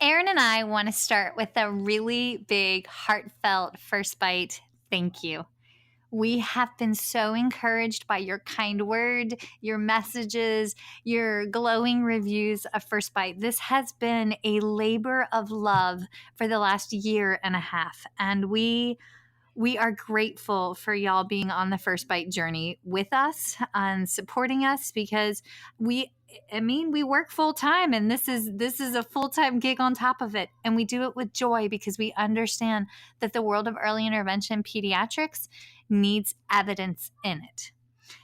Erin and I want to start with a really big, heartfelt First Bite thank you. We have been so encouraged by your kind word, your messages, your glowing reviews of First Bite. This has been a labor of love for the last year and a half, and we are grateful for y'all being on the First Bite journey with us and supporting us because we work full time and this is a full-time gig on top of it. And we do it with joy because we understand that the world of early intervention pediatrics needs evidence in it.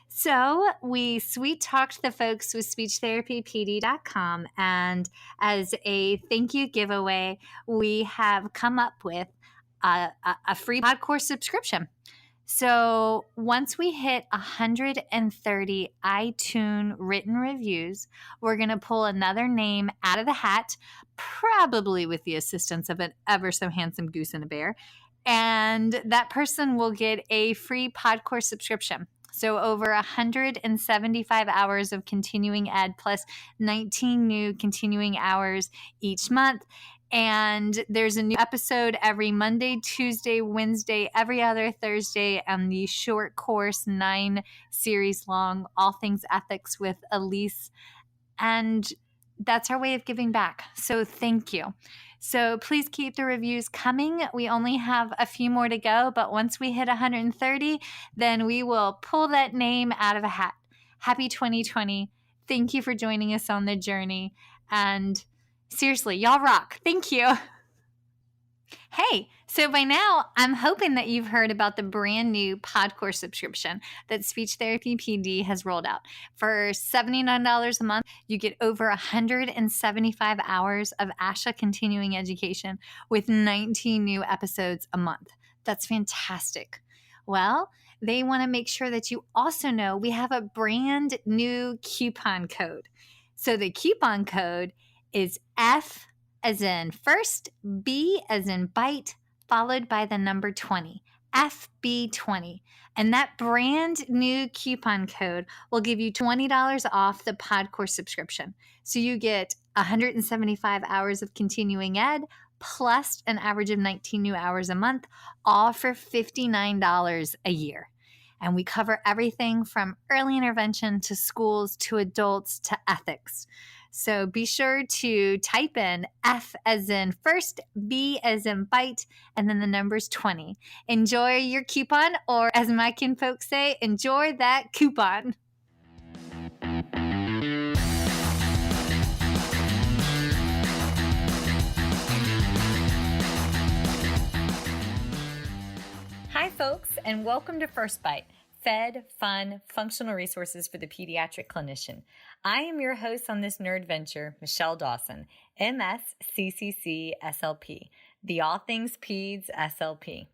So we sweet talked the folks with speechtherapypd.com, and as a thank you giveaway, we have come up with a free pod course subscription. So once we hit 130 iTunes written reviews, we're going to pull another name out of the hat, probably with the assistance of an ever so handsome goose and a bear. And that person will get a free pod course subscription. So over 175 hours of continuing ed plus 19 new continuing hours each month. And there's a new episode every Monday, Tuesday, Wednesday, every other Thursday, and the short course 9 series long, All Things Ethics with Elise. And that's our way of giving back. So thank you. So please keep the reviews coming. We only have a few more to go, but once we hit 130, then we will pull that name out of a hat. Happy 2020. Thank you for joining us on the journey. And seriously, y'all rock. Thank you. Hey, so by now, I'm hoping that you've heard about the brand new pod course subscription that Speech Therapy PD has rolled out. For $79 a month, you get over 175 hours of ASHA continuing education with 19 new episodes a month. That's fantastic. Well, they want to make sure that you also know we have a brand new coupon code. So the coupon code is F as in first, B as in bite, followed by the number 20, FB20. And that brand new coupon code will give you $20 off the pod course subscription. So you get 175 hours of continuing ed plus an average of 19 new hours a month, all for $59 a year. And we cover everything from early intervention to schools to adults to ethics. So be sure to type in F as in first, B as in bite, and then the number's 20. Enjoy your coupon, or as my kin folks say, enjoy that coupon. Hi, folks, and welcome to First Bite. Fed, fun, functional resources for the pediatric clinician. I am your host on this nerd venture, Michelle Dawson, MS, CCC, SLP, the All Things Peds SLP.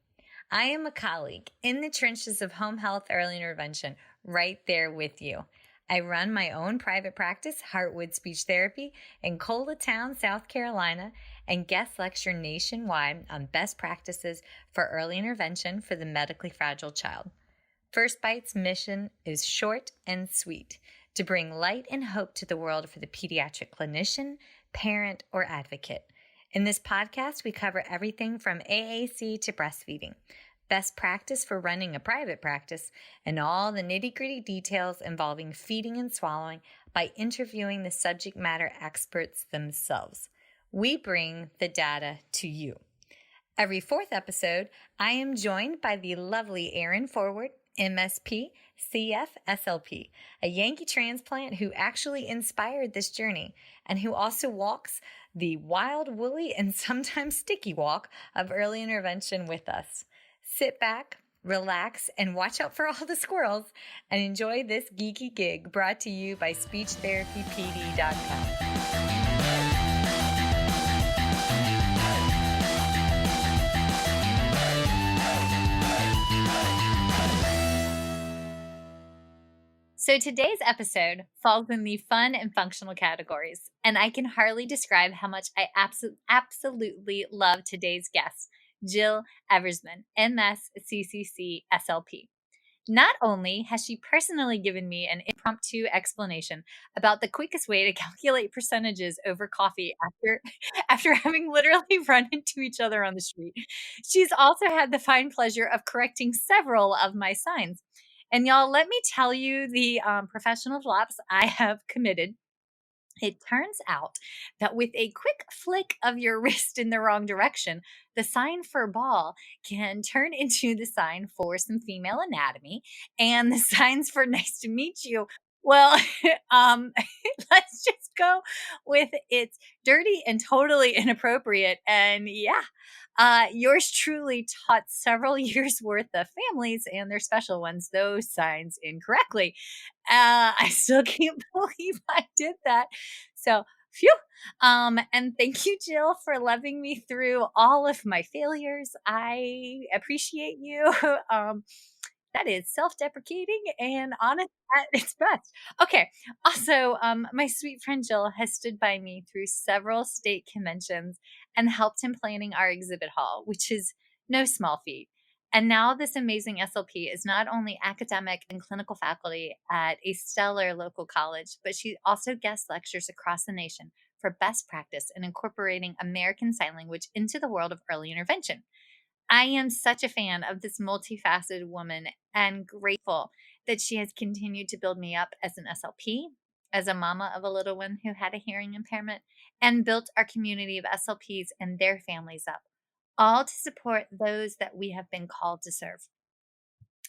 I am a colleague in the trenches of home health early intervention, right there with you. I run my own private practice, Heartwood Speech Therapy, in Coletown, South Carolina, and guest lecture nationwide on best practices for early intervention for the medically fragile child. First Bite's mission is short and sweet, to bring light and hope to the world for the pediatric clinician, parent, or advocate. In this podcast, we cover everything from AAC to breastfeeding, best practice for running a private practice, and all the nitty-gritty details involving feeding and swallowing by interviewing the subject matter experts themselves. We bring the data to you. Every fourth episode, I am joined by the lovely Erin Forward, MSP, CF, SLP, a Yankee transplant who actually inspired this journey and who also walks the wild, woolly, and sometimes sticky walk of early intervention with us. Sit back, relax, and watch out for all the squirrels and enjoy this geeky gig brought to you by SpeechTherapyPD.com. So today's episode falls in the fun and functional categories, and I can hardly describe how much I absolutely love today's guest, Jill Eversmann, MS, CCC, SLP. Not only has she personally given me an impromptu explanation about the quickest way to calculate percentages over coffee after having literally run into each other on the street, she's also had the fine pleasure of correcting several of my signs. And y'all, let me tell you the professional flops I have committed. It turns out that with a quick flick of your wrist in the wrong direction, the sign for ball can turn into the sign for some female anatomy, and the signs for nice to meet you. Well, um, let's just go with it's dirty and totally inappropriate. And yeah, yours truly taught several years worth of families and their special ones those signs incorrectly. I still can't believe I did that. So, phew. And thank you, Jill, for loving me through all of my failures. I appreciate you. That is self-deprecating and honest at its best. Okay. Also, my sweet friend Jill has stood by me through several state conventions and helped in planning our exhibit hall, which is no small feat. And now this amazing SLP is not only academic and clinical faculty at a stellar local college, but she also guest lectures across the nation for best practice in incorporating American Sign Language into the world of early intervention. I am such a fan of this multifaceted woman and grateful that she has continued to build me up as an SLP, as a mama of a little one who had a hearing impairment, and built our community of SLPs and their families up, all to support those that we have been called to serve.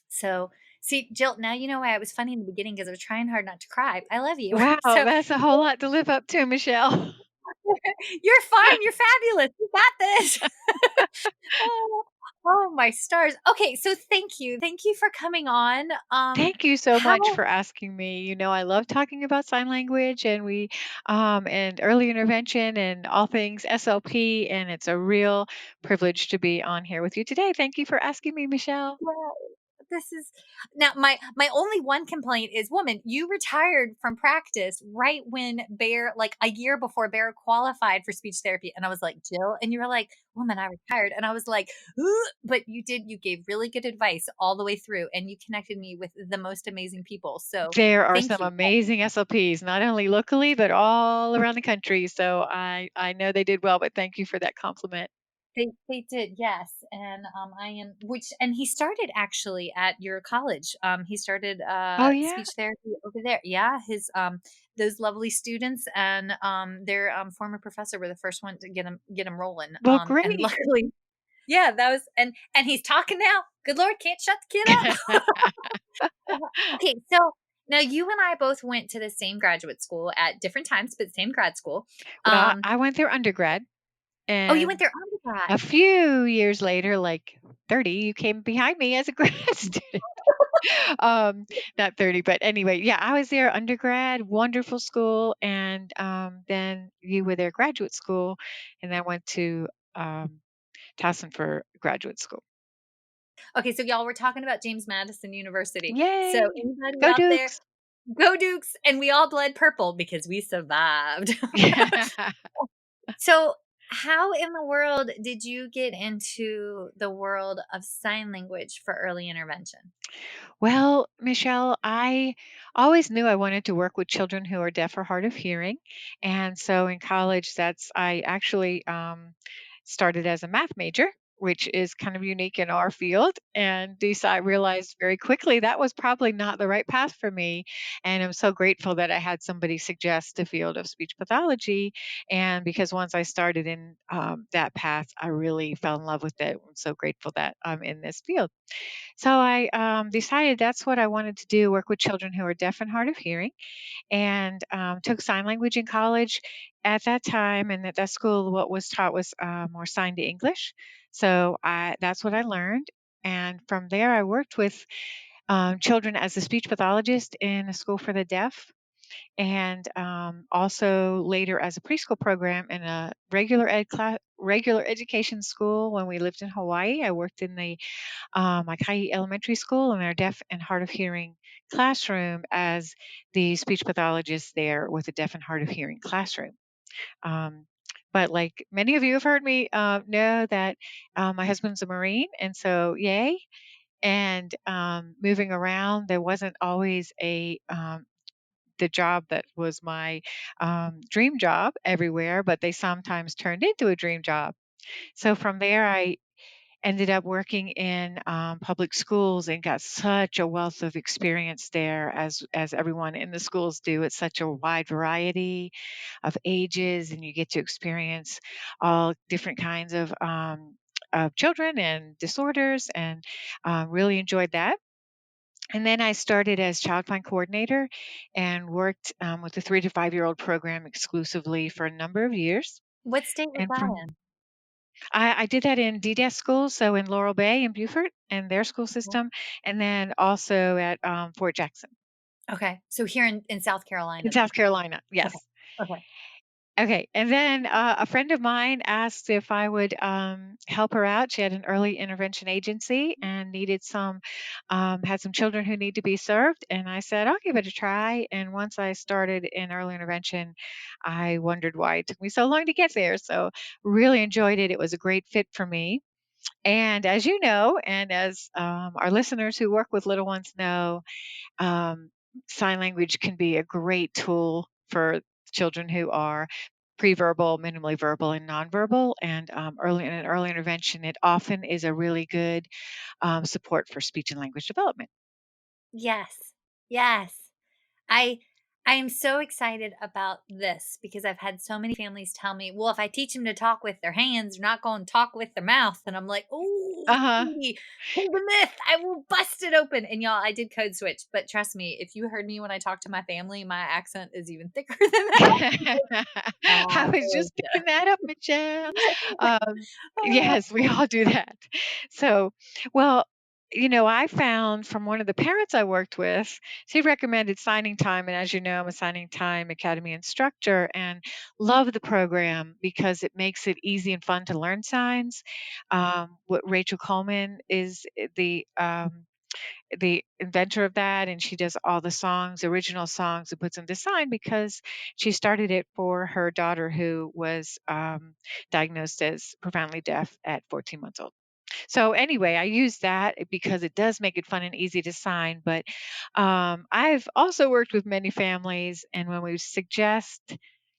So, see, Jill, now you know why I was funny in the beginning because I was trying hard not to cry. I love you. Wow, So, that's a whole lot to live up to, Michelle. you're fine. You're fabulous. You got this. Oh, oh, my stars. Okay, so thank you. Thank you for coming on. Thank you so How much for asking me. I love talking about sign language and and early intervention and all things SLP, and it's a real privilege to be on here with you today. Thank you for asking me, Michelle. well, this is now my only one complaint is, woman, you retired from practice right when Bear, like a year before Bear qualified for speech therapy, and I was like, Jill, and you were like, woman, I retired, and I was like, "Ugh," but you gave really good advice all the way through, and you connected me with the most amazing people. So There are thank some you. amazing SLPs, not only locally but all around the country. So I know they did well, but thank you for that compliment. They did, yes, and, I am which and he started actually at your college. He started, Oh yeah. speech therapy over there. Yeah, those lovely students and, their, former professor were the first one to get him rolling, Well, and great. luckily yeah, that was and he's talking now. Good Lord, can't shut the kid up. Okay, so now you and I both went to the same graduate school at different times, but same grad school. Well, Um I went there undergrad, Oh, you went and there a undergrad. few years later, like 30, you came behind me as a grad student. Um, Not 30, but anyway, yeah, I was there undergrad, wonderful school, and then you were there graduate school, and I went to um, Towson for graduate school. Okay, so y'all, we're talking about James Madison University. So Yay! anybody Go out there, Dukes! go Dukes, and we all bled purple because we survived. So, how in the world did you get into the world of sign language for early intervention? Well, Michelle, I always knew I wanted to work with children who are deaf or hard of hearing. And so in college, I actually started as a math major, which is kind of unique in our field. And realized very quickly that was probably not the right path for me. And I'm so grateful that I had somebody suggest the field of speech pathology. And because once I started in that path, I really fell in love with it. I'm so grateful that I'm in this field. So I decided that's what I wanted to do, work with children who are deaf and hard of hearing, and took sign language in college at that time. And at that school, what was taught was more sign to English. That's what I learned. And from there, I worked with children as a speech pathologist in a school for the deaf, and also later as a preschool program in a regular education school when we lived in Hawaii. I worked in the Maikai Elementary School in their deaf and hard of hearing classroom as the speech pathologist there with a deaf and hard of hearing classroom. Um, but like many of you have heard me know that my husband's a Marine, and so yay. and moving around, there wasn't always the job that was my dream job everywhere, but they sometimes turned into a dream job. So from there, I ended up working in public schools and got such a wealth of experience there, as everyone in the schools do. It's such a wide variety of ages, and you get to experience all different kinds of children and disorders, and really enjoyed that. And then I started as child find coordinator and worked with the 3 to 5 year old program exclusively for a number of years. What state was And that from in? I did that in DDES schools, so in Laurel Bay and Beaufort and their school Mhm. system, and then also at Fort Jackson Okay. So here in South Carolina. in South Carolina. Okay. Yes. Okay. Okay. And then a friend of mine asked if I would help her out. She had an early intervention agency and had some children who need to be served. And I said, I'll give it a try. And once I started in early intervention, I wondered why it took me so long to get there. So really enjoyed it. It was a great fit for me. And as you know, and as our listeners who work with little ones know, um, sign language can be a great tool for children who are pre-verbal, minimally verbal, and nonverbal. And early in an early intervention, it often is a really good support for speech and language development. Yes. Yes. I I am so excited about this because I've had so many families tell me, "Well, if I teach them to talk with their hands, they're not going to talk with their mouth." And I'm like, "Oh, Uh huh. sweetie, pull the myth. I will bust it open." And y'all, I did code switch, but trust me, if you heard me when I talk to my family, my accent is even thicker than that. I was There just picking that up, Michelle. Um, you yes, we all do that. So, well, I found from one of the parents I worked with, she recommended signing time. And as you know, I'm a signing time academy instructor and love the program because it makes it easy and fun to learn signs. What Rachel Coleman is the inventor of that, and she does all the songs, original songs, and puts them to sign because she started it for her daughter who was diagnosed as profoundly deaf at 14 months old. So anyway, I use that because it does make it fun and easy to sign. But I've also worked with many families, and when we suggest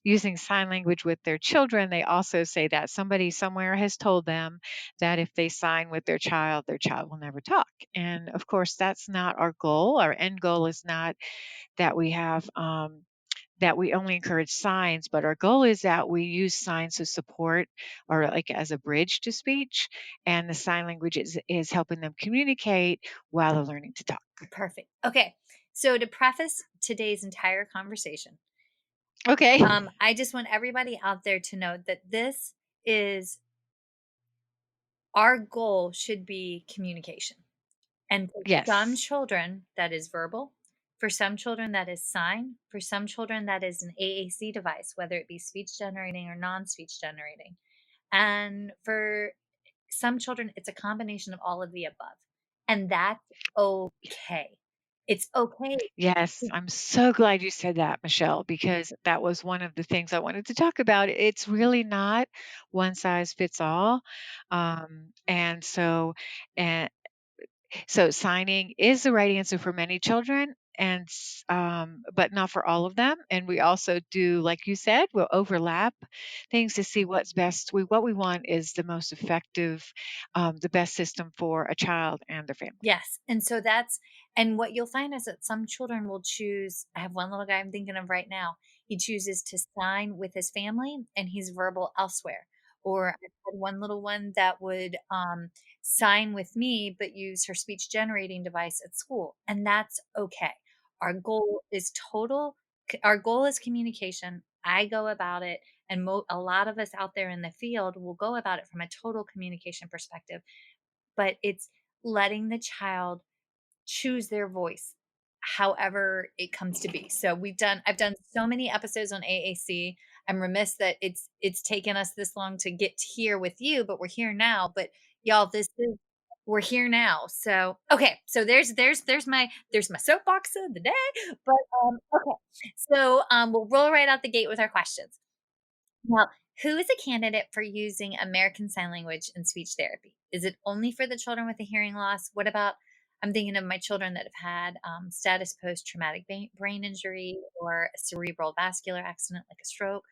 using sign language with their children, they also say that somebody somewhere has told them that if they sign with their child will never talk. And of course, that's not our goal. Our end goal is not that we have. That we only encourage signs, but our goal is that we use signs to support or like as a bridge to speech, and the sign language is helping them communicate while they're learning to talk. Perfect. Okay. So to preface today's entire conversation, Okay. I just want everybody out there to know that this is our goal should be communication. And for some Yes. children, that is verbal. For some children, that is sign. For some children, that is an AAC device, whether it be speech generating or non speech generating. And for some children, it's a combination of all of the above. And that's okay. It's okay. Yes, I'm so glad you said that, Michelle, because that was one of the things I wanted to talk about. It's really not one size fits all. And so signing is the right answer for many children, but not for all of them. And we also do, like you said, we'll overlap things to see what's best. What we want is the most effective, the best system for a child and their family. Yes. And so that's, and what you'll find is that some children will choose. I have one little guy I'm thinking of right now. He chooses to sign with his family and he's verbal elsewhere. Or I had one little one that would sign with me, but use her speech generating device at school. And that's okay. Our goal is our goal is communication. I go about it, and a lot of us out there in the field will go about it from a total communication perspective, but it's letting the child choose their voice however it comes to be. So I've done so many episodes on AAC. I'm remiss that it's taken us this long to get here with you, but we're here now. But y'all, this is we're here now. So okay, so there's my soapbox of the day. But okay. So we'll roll right out the gate with our questions. Now, who is a candidate for using American Sign Language in speech therapy? Is it only for the children with a hearing loss? What about I'm thinking of my children that have had status post traumatic brain injury or a cerebral vascular accident like a stroke.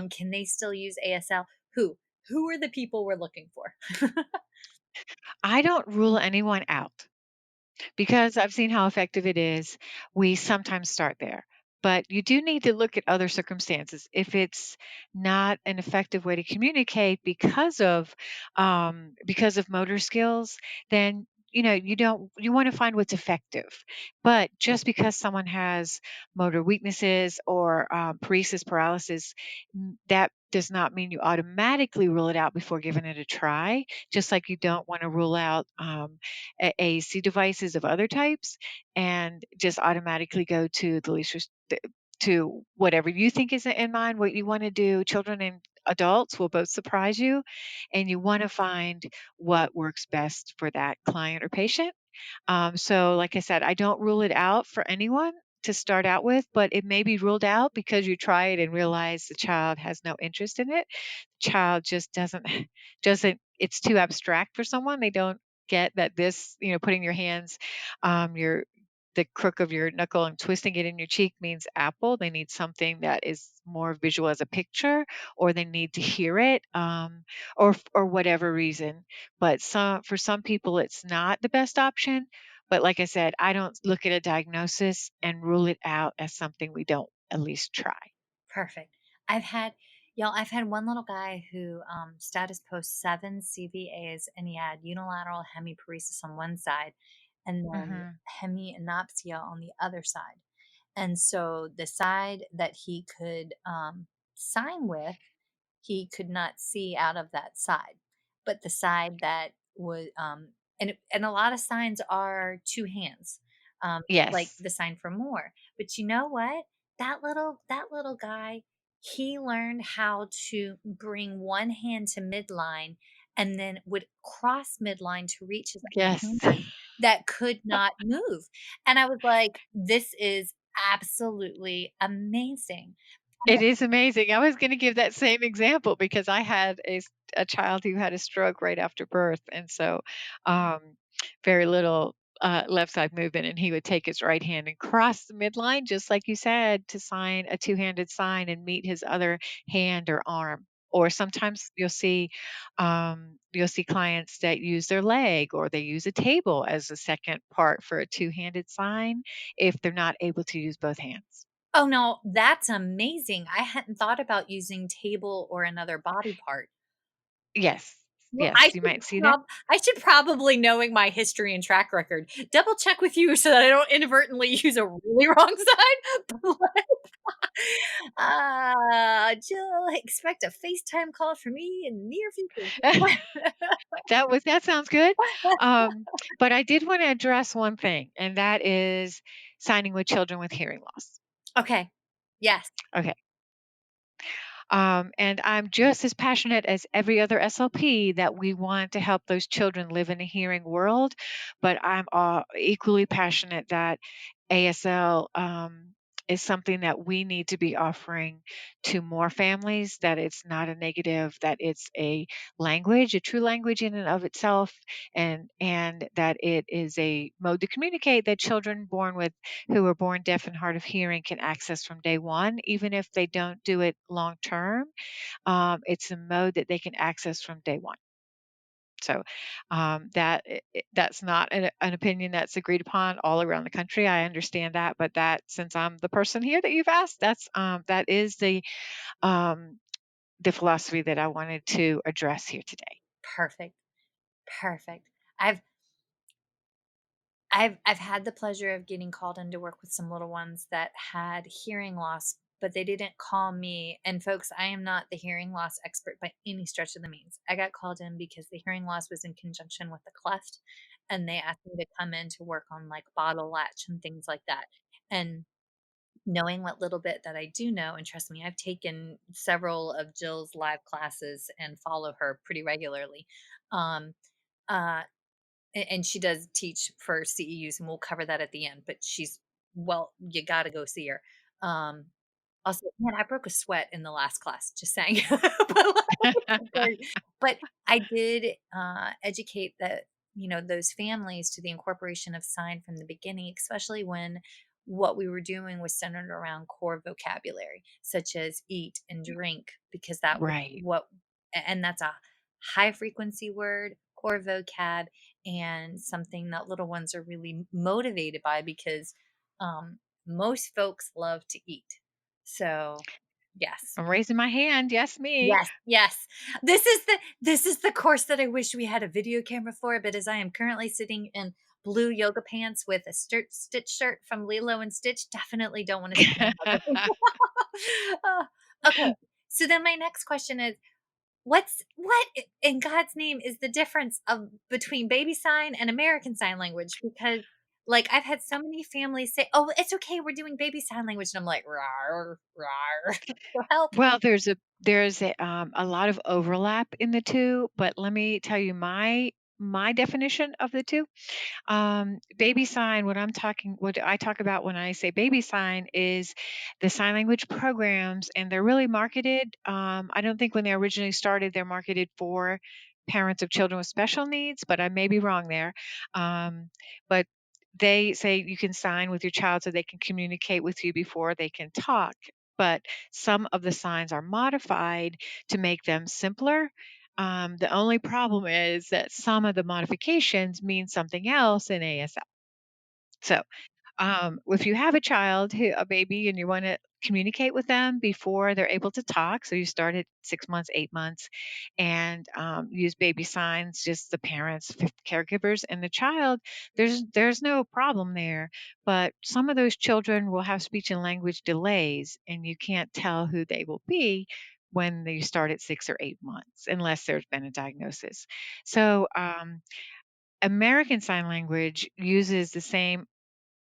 Can they still use ASL? Who are the people we're looking for? I don't rule anyone out. Because I've seen how effective it is, we sometimes start there. But you do need to look at other circumstances. If it's not an effective way to communicate because of motor skills, then you want to find what's effective. But just because someone has motor weaknesses or paresis paralysis, that does not mean you automatically rule it out before giving it a try. Just like you don't want to rule out AAC devices of other types and just automatically go to the to whatever you think is in mind, what you want to do. Children and adults will both surprise you, and you want to find what works best for that client or patient. So, like I said, I don't rule it out for anyone to start out with, but it may be ruled out because you try it and realize the child has no interest in it. Child just doesn't. It's too abstract for someone. They don't get that putting your hands, your the crook of your knuckle and twisting it in your cheek means apple. They need something that is more visual as a picture, or they need to hear it, or whatever reason. But for some people, it's not the best option. But like I said, I don't look at a diagnosis and rule it out as something we don't at least try. Perfect. I've had I've had one little guy who status post 7 CVAs, and he had unilateral hemiparesis on one side and then Hmm. hemianopsia on the other side. And so the side that he could sign with, he could not see out of that side. But the side that would, and a lot of signs are two hands, like Yes. the sign for more. But you know what? That little guy, he learned how to bring one hand to midline and then would cross midline to reach his other Yes. hand that could not move. And I was like, this is absolutely amazing. It is amazing. I was gonna give that same example because I had a child who had a stroke right after birth, and so, um, very little, left side movement, and he would take his right hand and cross the midline, just like you said, to sign a two-handed sign and meet his other hand or arm. Or sometimes you'll see clients that use their leg or they use a table as a second part for a two-handed sign if they're not able to use both hands. Oh, no, that's amazing. I hadn't thought about using table or another body part. Yes. Well, Yes, you might see that. I should probably, knowing my history and track record, double check with you so that I don't inadvertently use a really wrong side. But like, Jill, expect a FaceTime call from me in the near future. That sounds good. Um, but I did wanna address one thing, and that is signing with children with hearing loss. Okay. Yes. Okay. And I'm just as passionate as every other SLP that we want to help those children live in a hearing world, but I'm equally passionate that ASL is something that we need to be offering to more families, that it's not a negative, that it's a language, a true language in and of itself, and that it is a mode to communicate that children who are born deaf and hard of hearing can access from day one, even if they don't do it long term. It's a mode that they can access from day one. So that's not an opinion that's agreed upon all around the country. I understand that, but that since I'm the person here that you've asked, that is um, the philosophy that I wanted to address here today. Perfect. Perfect. I've I've had the pleasure of getting called in to work with some little ones that had hearing loss, but they didn't call me. And folks, I am not the hearing loss expert by any stretch of the means. I got called in because the hearing loss was in conjunction with the cleft, and they asked me to come in to work on like bottle latch and things like that. And knowing what little bit that I do know, and trust me, I've taken several of Jill's live classes and follow her pretty regularly. Um, uh, and she does teach for CEUs, and we'll cover that at the end, but you gotta go see her. Um, Also, man, I broke a sweat in the last class, just saying. But, like, but I did, educate those families to the incorporation of sign from the beginning, especially when what we were doing was centered around core vocabulary, such as eat and drink, because that was Right. what, and that's a high frequency word, core vocab, and something that little ones are really motivated by because um, most folks love to eat. So, yes. I'm raising my hand. Yes, me. Yes, yes. This is the course that I wish we had a video camera for, but as I am currently sitting in blue yoga pants with a stitch shirt from Lilo and Stitch, definitely don't want to see my mother. Uh, okay. So then my next question is in God's name is the difference of between baby sign and American Sign Language? Because like I've had so many families say, "Oh, it's okay, we're doing baby sign language," and I'm like, "Rawr, rawr." So help. Well, there's a lot of overlap in the two, but let me tell you my definition of the two. Baby sign, what I talk about when I say baby sign is the sign language programs, and they're really marketed. I don't think when they originally started, they're marketed for parents of children with special needs, but I may be wrong there. But they say you can sign with your child so they can communicate with you before they can talk. But some of the signs are modified to make them simpler. The only problem is that some of the modifications mean something else in ASL. So if you have a baby, and you want to communicate with them before they're able to talk, so you start at 6 months, 8 months, and use baby signs, just the parents, caregivers, and the child. There's no problem there, but some of those children will have speech and language delays, and you can't tell who they will be when they start at 6 or 8 months, unless there's been a diagnosis. So American Sign Language uses the same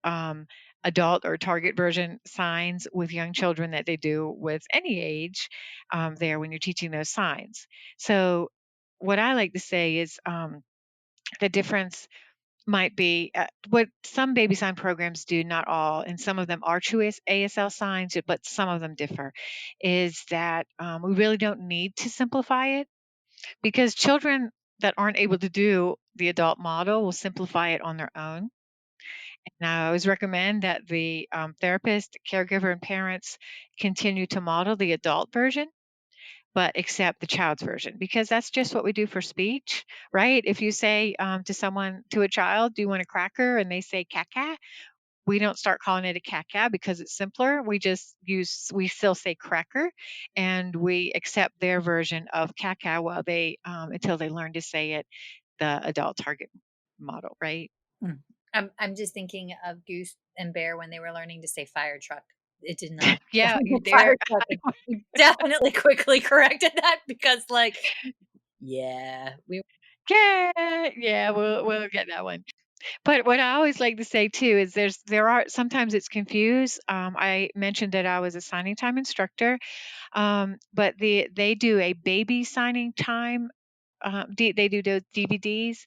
um, adult or target version signs with young children that they do with any age there when you're teaching those signs. So, what I like to say is the difference might be what some baby sign programs do, not all, and some of them are true ASL signs, but some of them differ, is that we really don't need to simplify it because children that aren't able to do the adult model will simplify it on their own. Now, I always recommend that the therapist, caregiver, and parents continue to model the adult version, but accept the child's version because that's just what we do for speech, right? If you say to a child, "Do you want a cracker?" and they say "caca," we don't start calling it a caca because it's simpler. We still say cracker, and we accept their version of caca while until they learn to say it the adult target model, right? Mm. I'm just thinking of Goose and Bear when they were learning to say fire truck. It did not Yeah, sound you like fire there. truck, and we definitely quickly corrected that because, like, yeah, we Yeah, yeah, we'll get that one. But what I always like to say too is there are sometimes it's confused. I mentioned that I was a signing time instructor, but they do a baby signing time. They do those DVDs.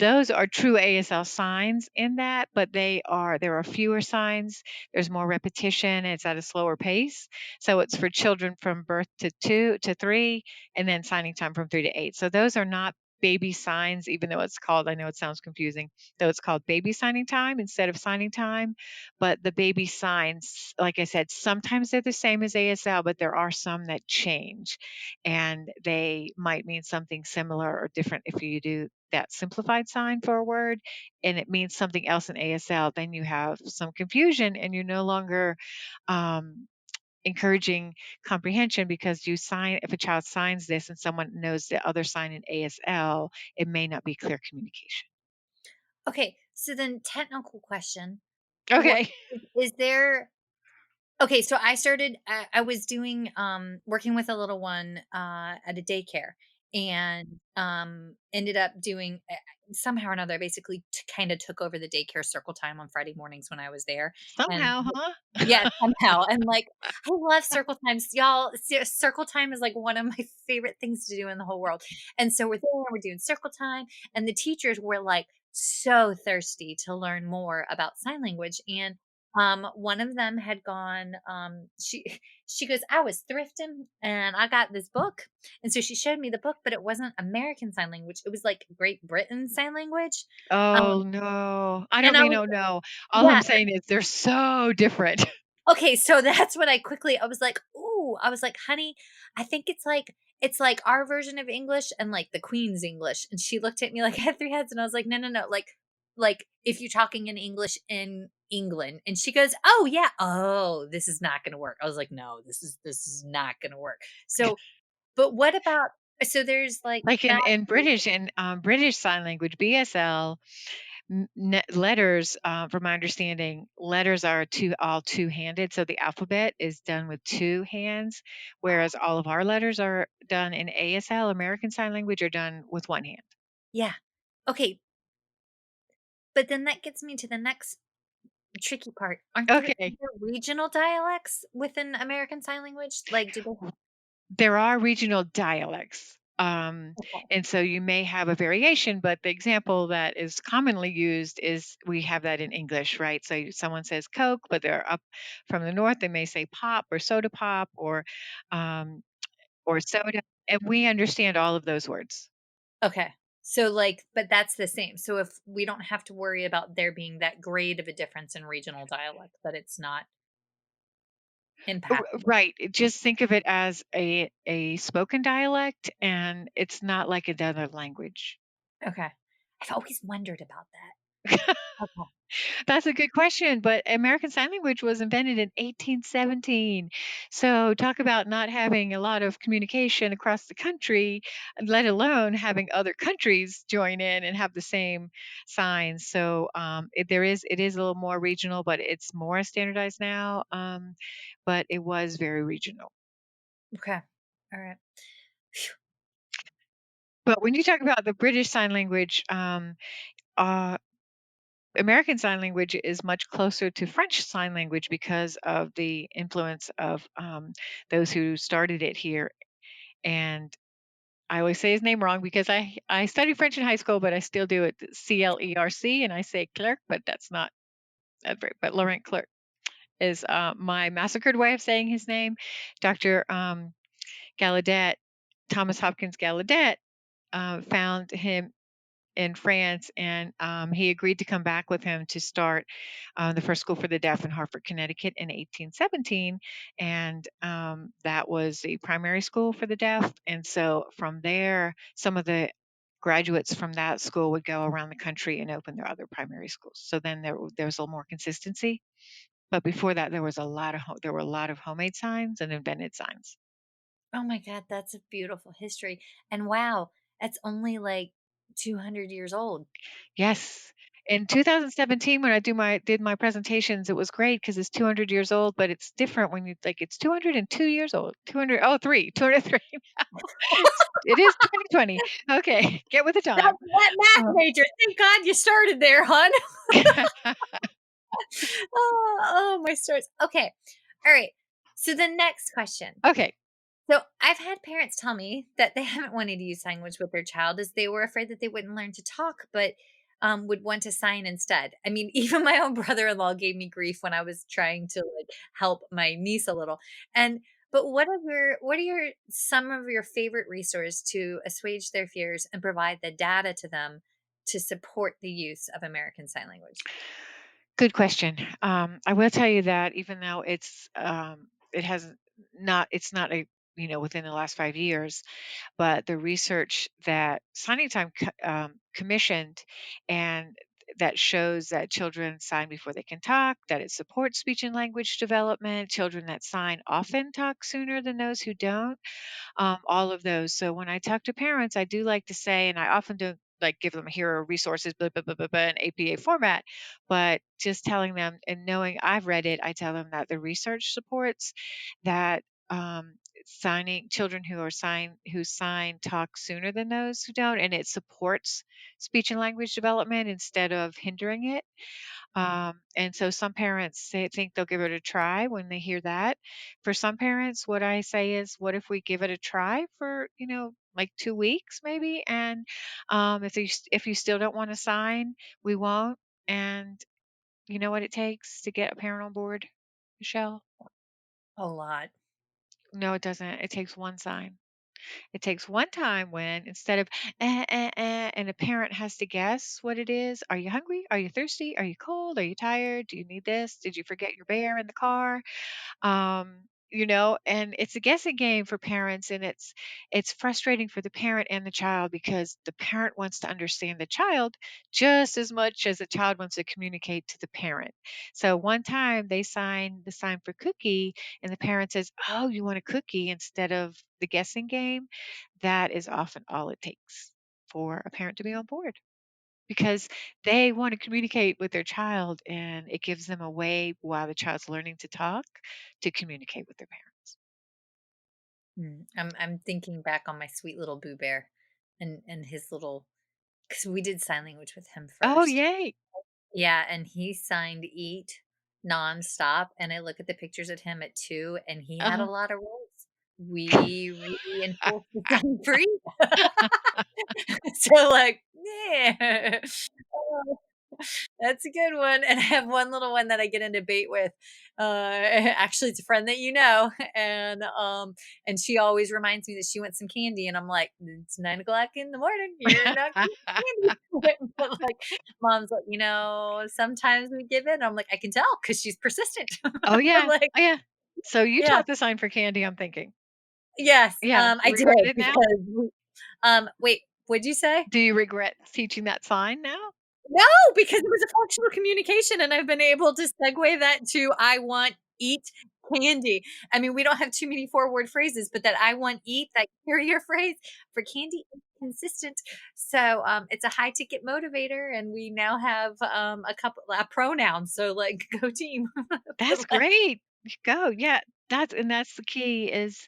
Those are true ASL signs in that, but there are fewer signs. There's more repetition. It's at a slower pace. So it's for children from birth to 2 to 3, and then signing time from 3 to 8. So those are not baby signs, even though I know it sounds confusing, though it's called baby signing time instead of signing time. But the baby signs, like I said, sometimes they're the same as ASL, but there are some that change, and they might mean something similar or different if you do that simplified sign for a word and it means something else in ASL, then you have some confusion and you're no longer um, encouraging comprehension because if a child signs this and someone knows the other sign in ASL, it may not be clear communication. okay, so then technical question, what Okay. is there okay, so I was doing, working with a little one, at a daycare and, ended up doing somehow or another, I basically kinda took over the daycare circle time on Friday mornings when I was there, and Somehow, huh? yeah, somehow, and, like, I love circle times, y'all. Circle time is, like, one of my favorite things to do in the whole world, and so we're there, we're doing circle time, and the teachers were, like, so thirsty to learn more about sign language, and One of them had gone, she goes, "I was thrifting and I got this book." And so she showed me the book, but it wasn't American Sign Language. It was like Great Britain Sign Language. Oh, Um, no. I don't and I mean, was "Oh, no." All yeah, I'm saying is they're so different. okay, so that's what I was like, "Ooh," I was like, "Honey, I think it's like our version of English and like the Queen's English." And she looked at me like I had 3 heads and I was like, "No, no, no, like if you're talking in English in England." And she goes, "Oh, yeah. Oh, this is not gonna work." I was like, "No, this is not gonna work." So, but what about so there's like Like math. in British Sign Language, BSL, letters, from my understanding, letters are all two-handed, so the alphabet is done with two hands, whereas all of our letters are done in ASL, American Sign Language, are done with one hand. Yeah. Okay, but then that gets me to the next tricky part. Aren't there Okay. regional dialects within American Sign Language? Like, do they There are regional dialects. okay, And so you may have a variation, but the example that is commonly used is we have that in English, right? So someone says Coke, but they're up from the north, they may say pop or soda pop um, or soda. And we understand all of those words. okay. So, like, but that's the same. So if we don't have to worry about there being that grade of a difference in regional dialect, that it's not impactful. Right. Just think of it as a spoken dialect, and it's not like another language. Okay. I've always wondered about that. Okay. That's a good question, but American Sign Language was invented in 1817. So talk about not having a lot of communication across the country, let alone having other countries join in and have the same signs. So it is a little more regional, but it's more standardized now. But it was very regional. Okay. All right. But when you talk about the British Sign Language, uh, American Sign Language is much closer to French Sign Language because of the influence of those who started it here. And I always say his name wrong because I studied French in high school, but I still do it Clerc, and I say clerk, but that's not that right. But Laurent Clerc is my massacred way of saying his name. Dr. Gallaudet, Thomas Hopkins Gallaudet, found him in France, and he agreed to come back with him to start the first school for the deaf in Hartford, Connecticut in 1817. And that was the primary school for the deaf. And so from there, some of the graduates from that school would go around the country and open their other primary schools. So then there was a little more consistency. But before that, there were a lot of homemade signs and invented signs. Oh my God, that's a beautiful history. And wow, that's only like 200 years old. Yes. In 2017, when I did my presentations, it was great because it's 200 years old, but it's different when you like it's 202 years old. 200, oh, 203 now. It is 2020. Okay, get with the time. That math Um, major. Thank God you started there, hon. Oh, oh, my stars. Okay. All right. So the next question. okay. So I've had parents tell me that they haven't wanted to use sign language with their child as they were afraid that they wouldn't learn to talk, but would want to sign instead. I mean, even my own brother-in-law gave me grief when I was trying to like help my niece a little. And but what are your some of your favorite resources to assuage their fears and provide the data to them to support the use of American Sign Language? Good question. I will tell you that even though it hasn't not it's not a within the last 5 years, but the research that Signing Time commissioned and that shows that children sign before they can talk, that it supports speech and language development, children that sign often talk sooner than those who don't, all of those. So when I talk to parents, I do like to say, and I often don't like give them here are resources, blah, blah, blah, blah, blah, in APA format, but just telling them and knowing I've read it, I tell them that the research supports that signing children who sign talk sooner than those who don't, and it supports speech and language development instead of hindering it. And so some parents think they'll give it a try when they hear that. For some parents, what I say is, what if we give it a try for, like 2 weeks maybe? And if you still don't want to sign, we won't. And You know what it takes to get a parent on board, Michelle? A lot. No, it doesn't. It takes one sign. It takes one time when instead of and a parent has to guess what it is. Are you hungry? Are you thirsty? Are you cold? Are you tired? Do you need this? Did you forget your bear in the car? And it's a guessing game for parents, and it's frustrating for the parent and the child because the parent wants to understand the child just as much as the child wants to communicate to the parent. So one time they sign the sign for cookie and the parent says, "Oh, you want a cookie," instead of the guessing game. That is often all it takes for a parent to be on board because they want to communicate with their child, and it gives them a way while the child's learning to talk to communicate with their parents. I'm thinking back on my sweet little Boo Bear and his little, because we did sign language with him Oh, first. yay. Yeah, and he signed eat nonstop, and I look at the pictures of him at 2, and he had a Uh-huh. lot of roles. We really enforced the sign for eat. So, like, yeah. That's a good one, and I have one little one that I get in debate with. Actually, it's a friend that you know, and she always reminds me that she wants some candy, and I'm like, "It's 9 o'clock in the morning. You're not getting candy." But like, mom's like, sometimes we give in. I'm like, I can tell because she's persistent. Oh, I'm yeah. like, Oh, yeah. So you yeah, taught the sign for candy, I'm thinking. yes, Yeah. I You did regret it now? because wait, what'd you say? Do you regret teaching that sign now? No, because it was a functional communication, and I've been able to segue that to "I want eat candy." I mean, we don't have too many four-word phrases, but that "I want eat," that carrier phrase for candy is consistent. So, it's a high ticket motivator, and we now have, a pronoun, so, like, go team. That's But, like great. You go. Yeah. That's the key is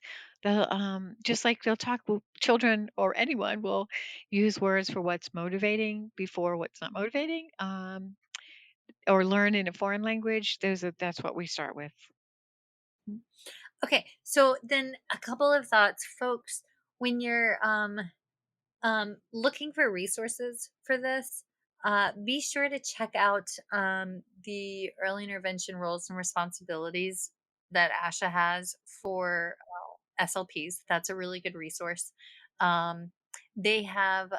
just like they'll talk with children or anyone will use words for what's motivating before what's not motivating. Or learn in a foreign language. That's what we start with. okay, so then a couple of thoughts, folks, when you're, looking for resources for this, be sure to check out the early intervention roles and responsibilities that ASHA has for SLPs. That's a really good resource. Um, they have,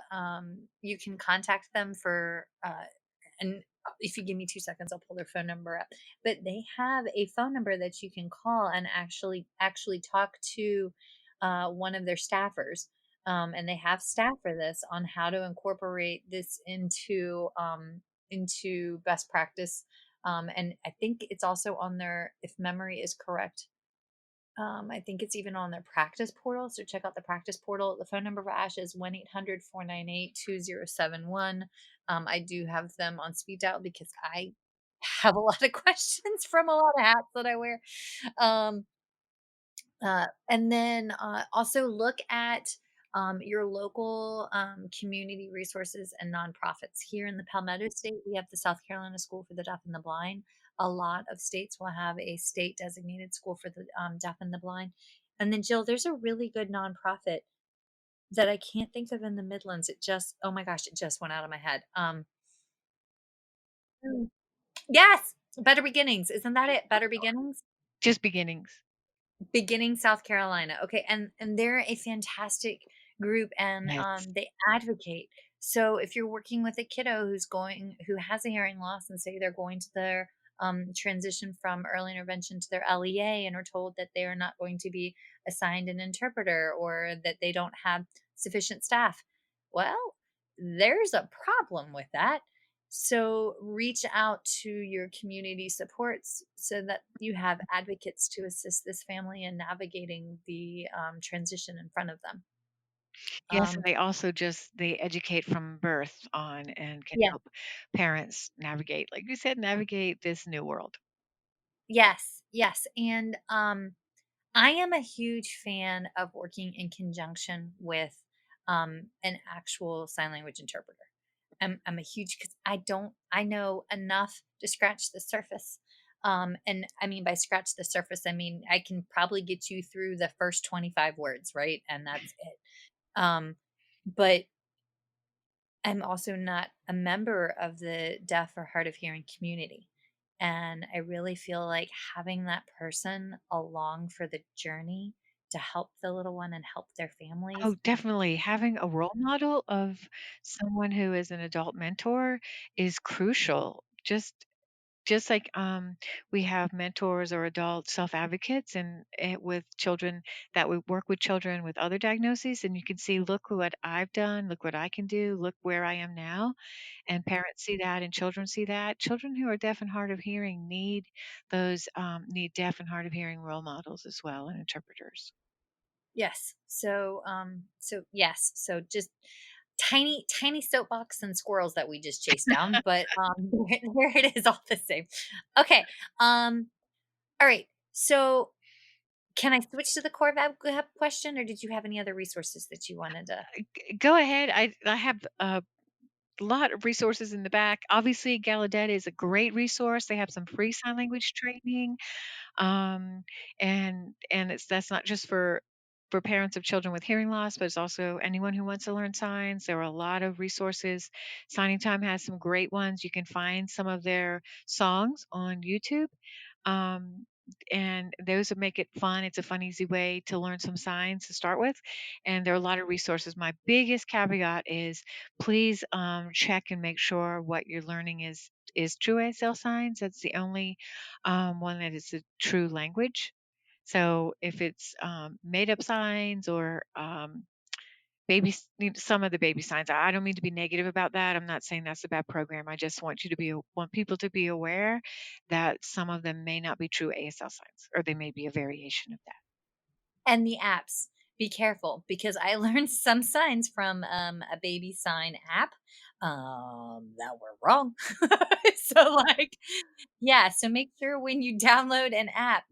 you can contact them for, and if you give me 2 seconds, I'll pull their phone number up. But they have a phone number that you can call and actually talk to one of their staffers, and they have staff for this on how to incorporate this into best practice. And I think it's also on their, if memory is correct, I think it's even on their practice portal. So check out the practice portal. The phone number for Ash is 1-800-498-2071. I do have them on speed dial because I have a lot of questions from a lot of hats that I wear. Um, and then also look at your local community resources and nonprofits. Here in the Palmetto State, we have the South Carolina School for the Deaf and the Blind. A lot of states will have a state designated school for the deaf and the blind. And then, Jill, there's a really good nonprofit that I can't think of in the Midlands. Oh my gosh, it just went out of my head. Mm. Yes, Better Beginnings. Isn't that it? Better Beginnings? Just beginnings. Beginning South Carolina. Okay, and they're a fantastic group, and Yes. they advocate. So if you're working with a kiddo who has a hearing loss, and say they're going to their transition from early intervention to their LEA and are told that they are not going to be assigned an interpreter or that they don't have sufficient staff, well, there's a problem with that. So reach out to your community supports so that you have advocates to assist this family in navigating the transition in front of them. Yes, and Um, they also just they educate from birth on and can yeah, help parents navigate, like you said, navigate this new world. yes, yes. And I am a huge fan of working in conjunction with an actual sign language interpreter. I'm a huge, because I know enough to scratch the surface. And I mean, by scratch the surface, I mean, I can probably get you through the first 25 words, right? And that's it. Um, but I'm also not a member of the deaf or hard of hearing community. And I really feel like having that person along for the journey to help the little one and help their Oh, families. definitely. Having a role model of someone who is an adult mentor is crucial. Just like we have mentors or adult self advocates and with children that we work with children with other diagnoses, and you can see, look what I've done, look what I can do, look where I am now. And parents see that and children see that. Children who are deaf and hard of hearing need those need deaf and hard of hearing role models as well and interpreters. Yes. So yes. So just tiny soapbox and squirrels that we just chased down, but there it is all the same. Okay. All right. So can I switch to the core lab question, or did you have any other resources that you wanted to? Go ahead. I have lot of resources in the back. Obviously, Gallaudet is a great resource. They have some free sign language training, um, and it's that's not just for parents of children with hearing loss, but it's also anyone who wants to learn signs. There are a lot of resources. Signing Time has some great ones. You can find some of their songs on YouTube. Um, and those would make it fun. It's a fun, easy way to learn some signs to start with. And there are a lot of resources. My biggest caveat is please check and make sure what you're learning is true ASL signs. That's the only one that is a true language. So if it's made up signs or some of the baby signs, I don't mean to be negative about that. I'm not saying that's a bad program. I just want you to want people to be aware that some of them may not be true ASL signs, or they may be a variation of that. And the apps. Be careful because I learned some signs from a baby sign app that were wrong. So like, yeah, so make sure when you download an app,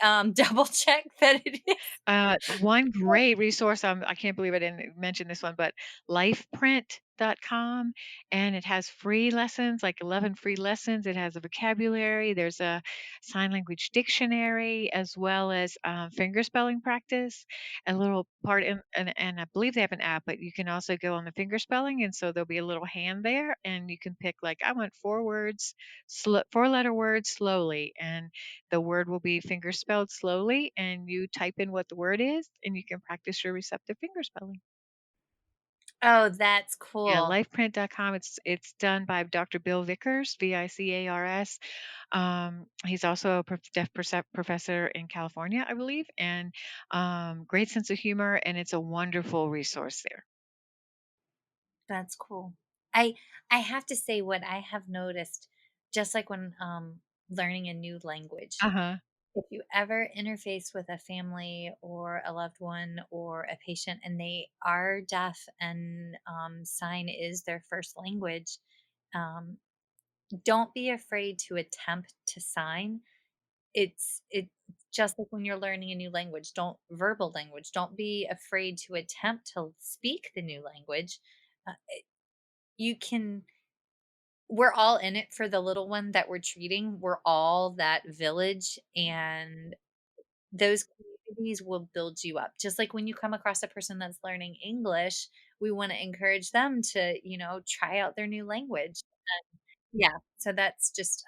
double check that it is. One great resource, I can't believe I didn't mention this one, but lifeprint.com, and it has free lessons, like 11 free lessons. It has a vocabulary, there's a sign language dictionary, as well as finger spelling practice, a little part and I believe they have an app, but you can also go on the finger spelling, and so there'll be a little hand there, and you can pick like, I want 4 words, 4-letter words slowly, and the word will be finger spelled slowly, and you type in what the word is, and you can practice your receptive finger spelling. Oh, that's Yeah, cool. lifeprint.com. It's done by Dr. Bill Vickers, Vicars. He's also a professor in California, I believe, and great sense of humor, and it's a wonderful resource there. That's cool. I I have to say what I have noticed, just like when learning a new language. Uh huh. If you ever interface with a family or a loved one or a patient and they are deaf and sign is their first language, um, don't be afraid to attempt to sign. It's just like when you're learning a new language, don't verbal language. Don't be afraid to attempt to speak the new language. You can. We're all in it for the little one that we're treating. We're all that village, and those communities will build you up. Just like when you come across a person that's learning English, we wanna encourage them to, try out their new language. Yeah, so that's just,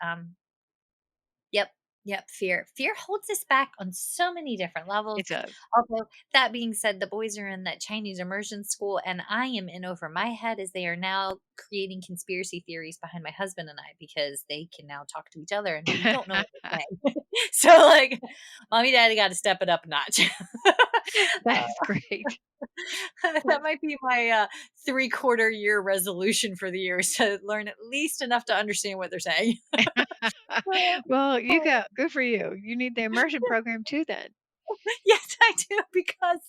yep, yep, fear. Fear holds us back on so many different levels. It does. Although, that being said, the boys are in that Chinese immersion school, and I am in over my head as they are now creating conspiracy theories behind my husband and I because they can now talk to each other, and we don't know what they're saying. So, like, mommy, daddy gotta step it up a notch. That Uh, is great. that might be my, 3/4 year resolution for the year is to learn at least enough to understand what they're saying. Well, you got good for you. You need the immersion program too, then. Yes, I do because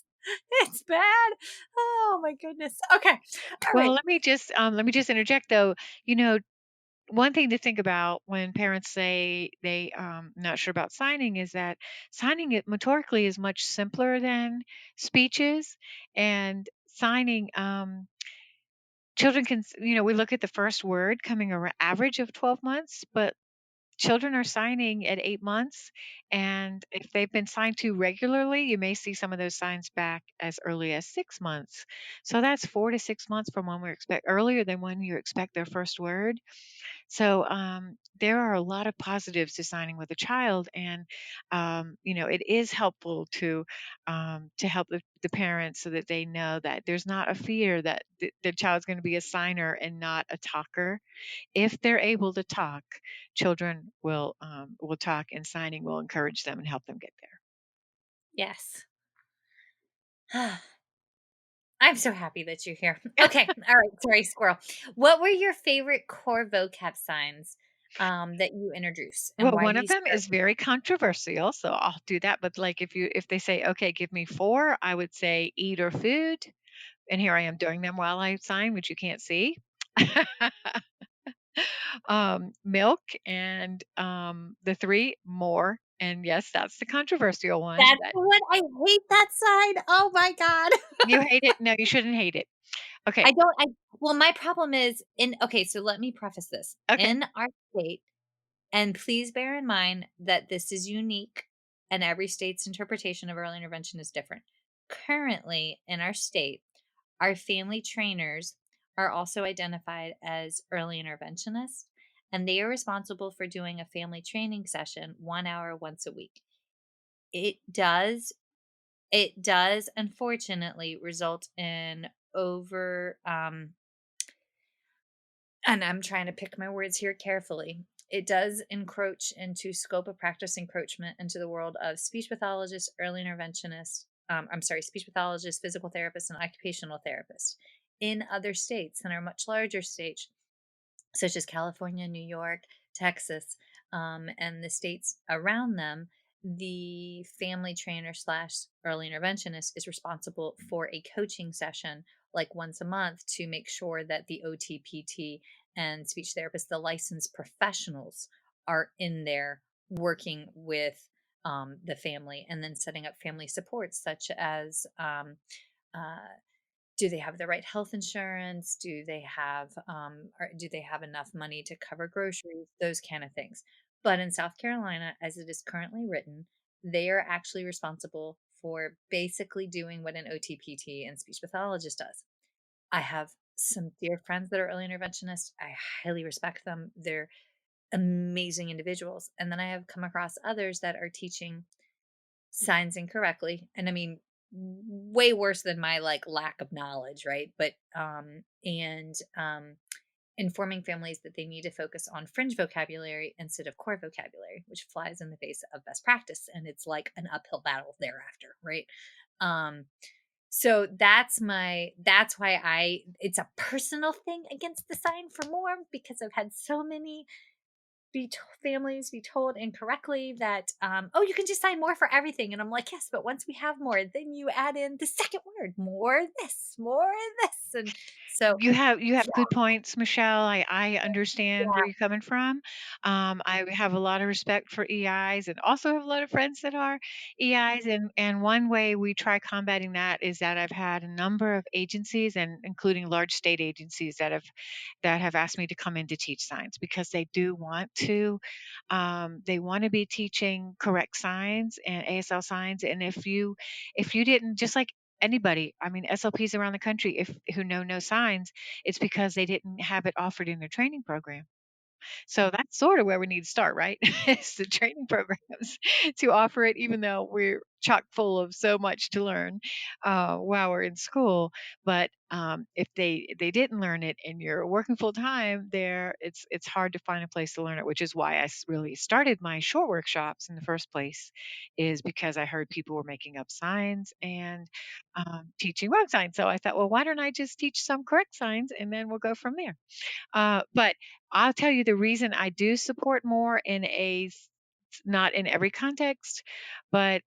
it's bad. Oh my goodness. Okay. All Well, right. let me just interject though. You know, one thing to think about when parents say they not sure about signing is that signing it motorically is much simpler than speeches, and signing children we look at the first word coming average of 12 months, but children are signing at 8 months, and if they've been signed to regularly, you may see some of those signs back as early as 6 months. So that's 4 to 6 months from when we expect earlier than when you expect their first word. So there are a lot of positives to signing with a child, and it is helpful to help the parents so that they know that there's not a fear that the child's going to be a signer and not a talker. If they're able to talk, children will talk, and signing will encourage them and help them get there. Yes. I'm so happy that you're here. Okay. All right. Sorry, squirrel. What were your favorite core vocab signs that you introduce, and Well, why do one of you them start is with very controversial, so I'll do that. But like if they say, okay, give me four, I would say eat or food. And here I am doing them while I sign, which you can't see. Milk and the three more. And yes, that's the controversial one. that's That what I hate that sign. Oh my god. you hate it. No, you shouldn't hate it. Okay. I don't I well, my problem is in okay, so let me preface this. Okay. In our state, and please bear in mind that this is unique and every state's interpretation of early intervention is different. Currently, in our state, our family trainers are also identified as early interventionists, and they are responsible for doing a family training session 1 hour once a week. It does it does unfortunately result in over and I'm trying to pick my words here carefully. It does encroach into scope of practice encroachment into the world of speech pathologists, early interventionists, I'm sorry, speech pathologists, physical therapists, and occupational therapists. In other states and our much larger states, such as California, New York, Texas, and the states around them, the family trainer slash early interventionist is responsible for a coaching session like once a month to make sure that the OTPT and speech therapists, the licensed professionals, are in there working with the family and then setting up family supports such as uh, do they have the right health insurance? Do they have enough money to cover groceries? Those kind of things. But in South Carolina, as it is currently written, they are actually responsible for basically doing what an OTPT and speech pathologist does. I have some dear friends that are early interventionists. I highly respect them. They're amazing individuals. And then I have come across others that are teaching signs incorrectly, and I mean way worse than my like lack of knowledge, right? But informing families that they need to focus on fringe vocabulary instead of core vocabulary, which flies in the face of best practice, and it's like an uphill battle thereafter, right? um so that's why I it's a personal thing against the sign for more, because I've had so many families be told incorrectly that oh, you can just sign more for everything, and I'm like, yes, but once we have more, then you add in the second word, more this, and so You have yeah, good points, Michelle. I understand where yeah. you're coming from. I have a lot of respect for EIs and also have a lot of friends that are EIs. And one way we try combating that is that I've had a number of agencies, and including large state agencies, that have asked me to come in to teach signs because they want to be teaching correct signs and ASL signs. And if you didn't, just like anybody, I mean, SLPs around the country, if who know no signs, it's because they didn't have it offered in their training program. So that's sort of where we need to start, right? It's the training programs to offer it, even though we're chock full of so much to learn while we're in school. But if they didn't learn it and you're working full time there, it's hard to find a place to learn it, which is why really started my short workshops in the first place, is because I heard people were making up signs and teaching wrong signs. So I thought, well, why don't I just teach some correct signs and then we'll go from there. But I'll tell you the reason I do support more not in every context, but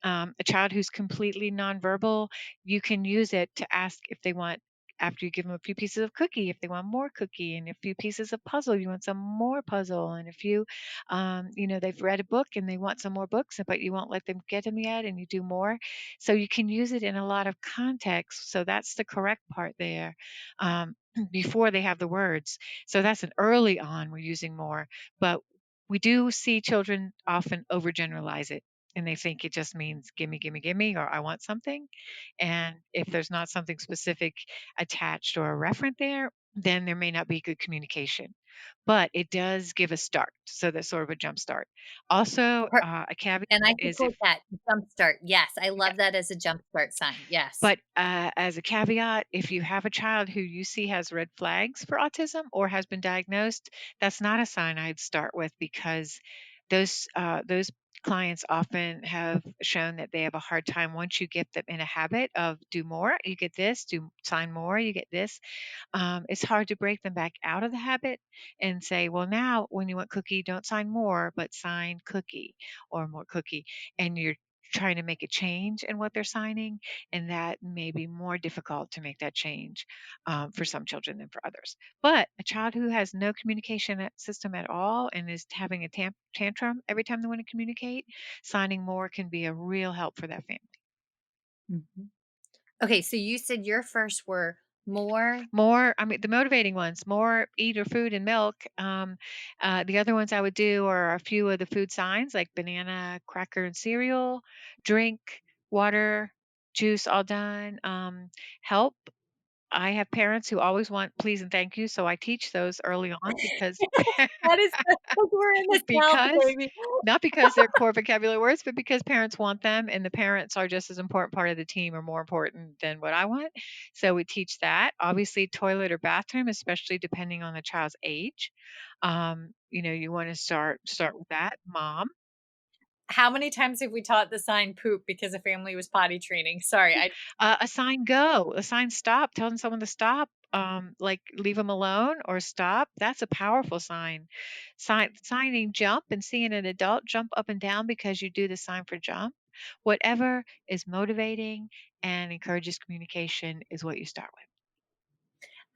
a child who's completely nonverbal, you can use it to ask if they want, after you give them a few pieces of cookie, if they want more cookie, and a few pieces of puzzle, you want some more puzzle, and if they've read a book and they want some more books, but you won't let them get them yet, and you do more. So you can use it in a lot of contexts. So that's the correct part there. Before they have the words. So that's an early on we're using more, but we do see children often overgeneralize it, and they think it just means gimme, gimme, gimme, or I want something. And if there's not something specific attached or a referent there, then there may not be good communication. But it does give a start, so that's sort of a jump start. Also, Per a caveat and I is if support that, jumpstart, yes, I yeah, love that as a jumpstart sign, yes. but, as a caveat, if you have a child who you see has red flags for autism or has been diagnosed, that's not a sign I'd start with because those clients often have shown that they have a hard time once you get them in a habit of do more, you get this, do sign more, you get this. It's hard to break them back out of the habit and say, well, now when you want cookie, don't sign more, but sign cookie or more cookie. And you're trying to make a change in what they're signing. And that may be more difficult to make that change for some children than for others. But a child who has no communication system at all and is having a tantrum every time they want to communicate, signing more can be a real help for that family. Mhm. Okay, so you said your first were more. More, I mean, the motivating ones, more eat or food and milk. The other ones I would do are a few of the food signs like banana, cracker, and cereal, drink, water, juice, all done. Help. I have parents who always want please and thank you, so I teach those early on because That is because we're in the South, because baby. not because they're core vocabulary words, but because parents want them and the parents are just as important part of the team or more important than what I want. So we teach that. Obviously, toilet or bathroom, especially depending on the child's age. You want to start with that. Mom. How many times have we taught the sign poop because a family was potty training? Sorry, I Assign go, assign stop, telling someone to stop, like leave them alone or stop. That's a powerful sign. Signing jump and seeing an adult jump up and down because you do the sign for jump. Whatever is motivating and encourages communication is what you start with.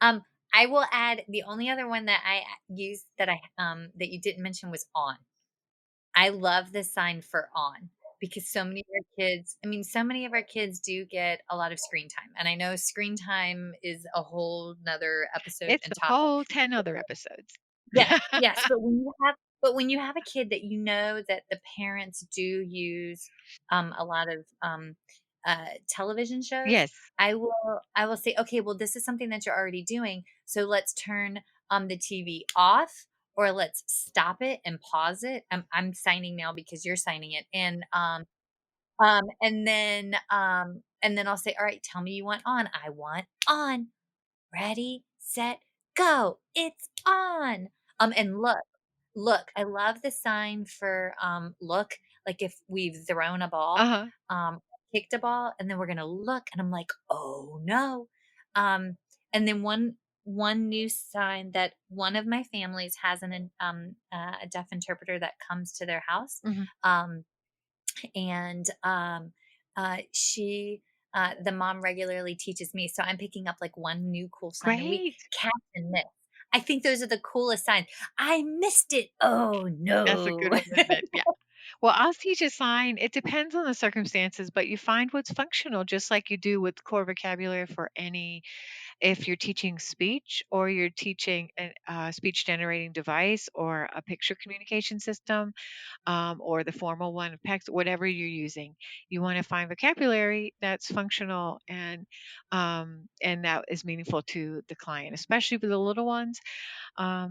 um, I will add the only other one that I used that that you didn't mention was on. I love the sign for on because so many of our kids, I mean, so many of our kids do get a lot of screen time. And I know screen time is a whole nother episode It's and a topic. whole 10 other episodes. Yes, yes, but when you have a kid that you know that the parents do use, a lot of, television shows, Yes. I will say, "Okay, well, this is something that you're already doing, so let's turn, the TV off, or let's stop it and pause it." I'm signing now because you're signing it, and then I'll say, "Alright, tell me you want on." "I want on." "Ready, set, go. It's on." And look, I love the sign for, look, like if we've thrown a ball, Uh-huh. kicked a ball, and then we're gonna look, and I'm like, "Oh, no." Um, and then one new sign that one of my families has a deaf interpreter that comes to their house, Mhm. um, and she the mom regularly teaches me, so I'm picking up like one new cool sign a week. Great. Catch and miss, I think those are the coolest signs. I missed it, oh That's a no. good one, isn't it? Yeah. Well, I'll teach a sign. It depends on the circumstances, but you find what's functional just like you do with core vocabulary for any if you're teaching speech or you're teaching a speech generating device or a picture communication system or the formal one of text, whatever you're using. You want to find vocabulary that's functional and that is meaningful to the client, especially for the little ones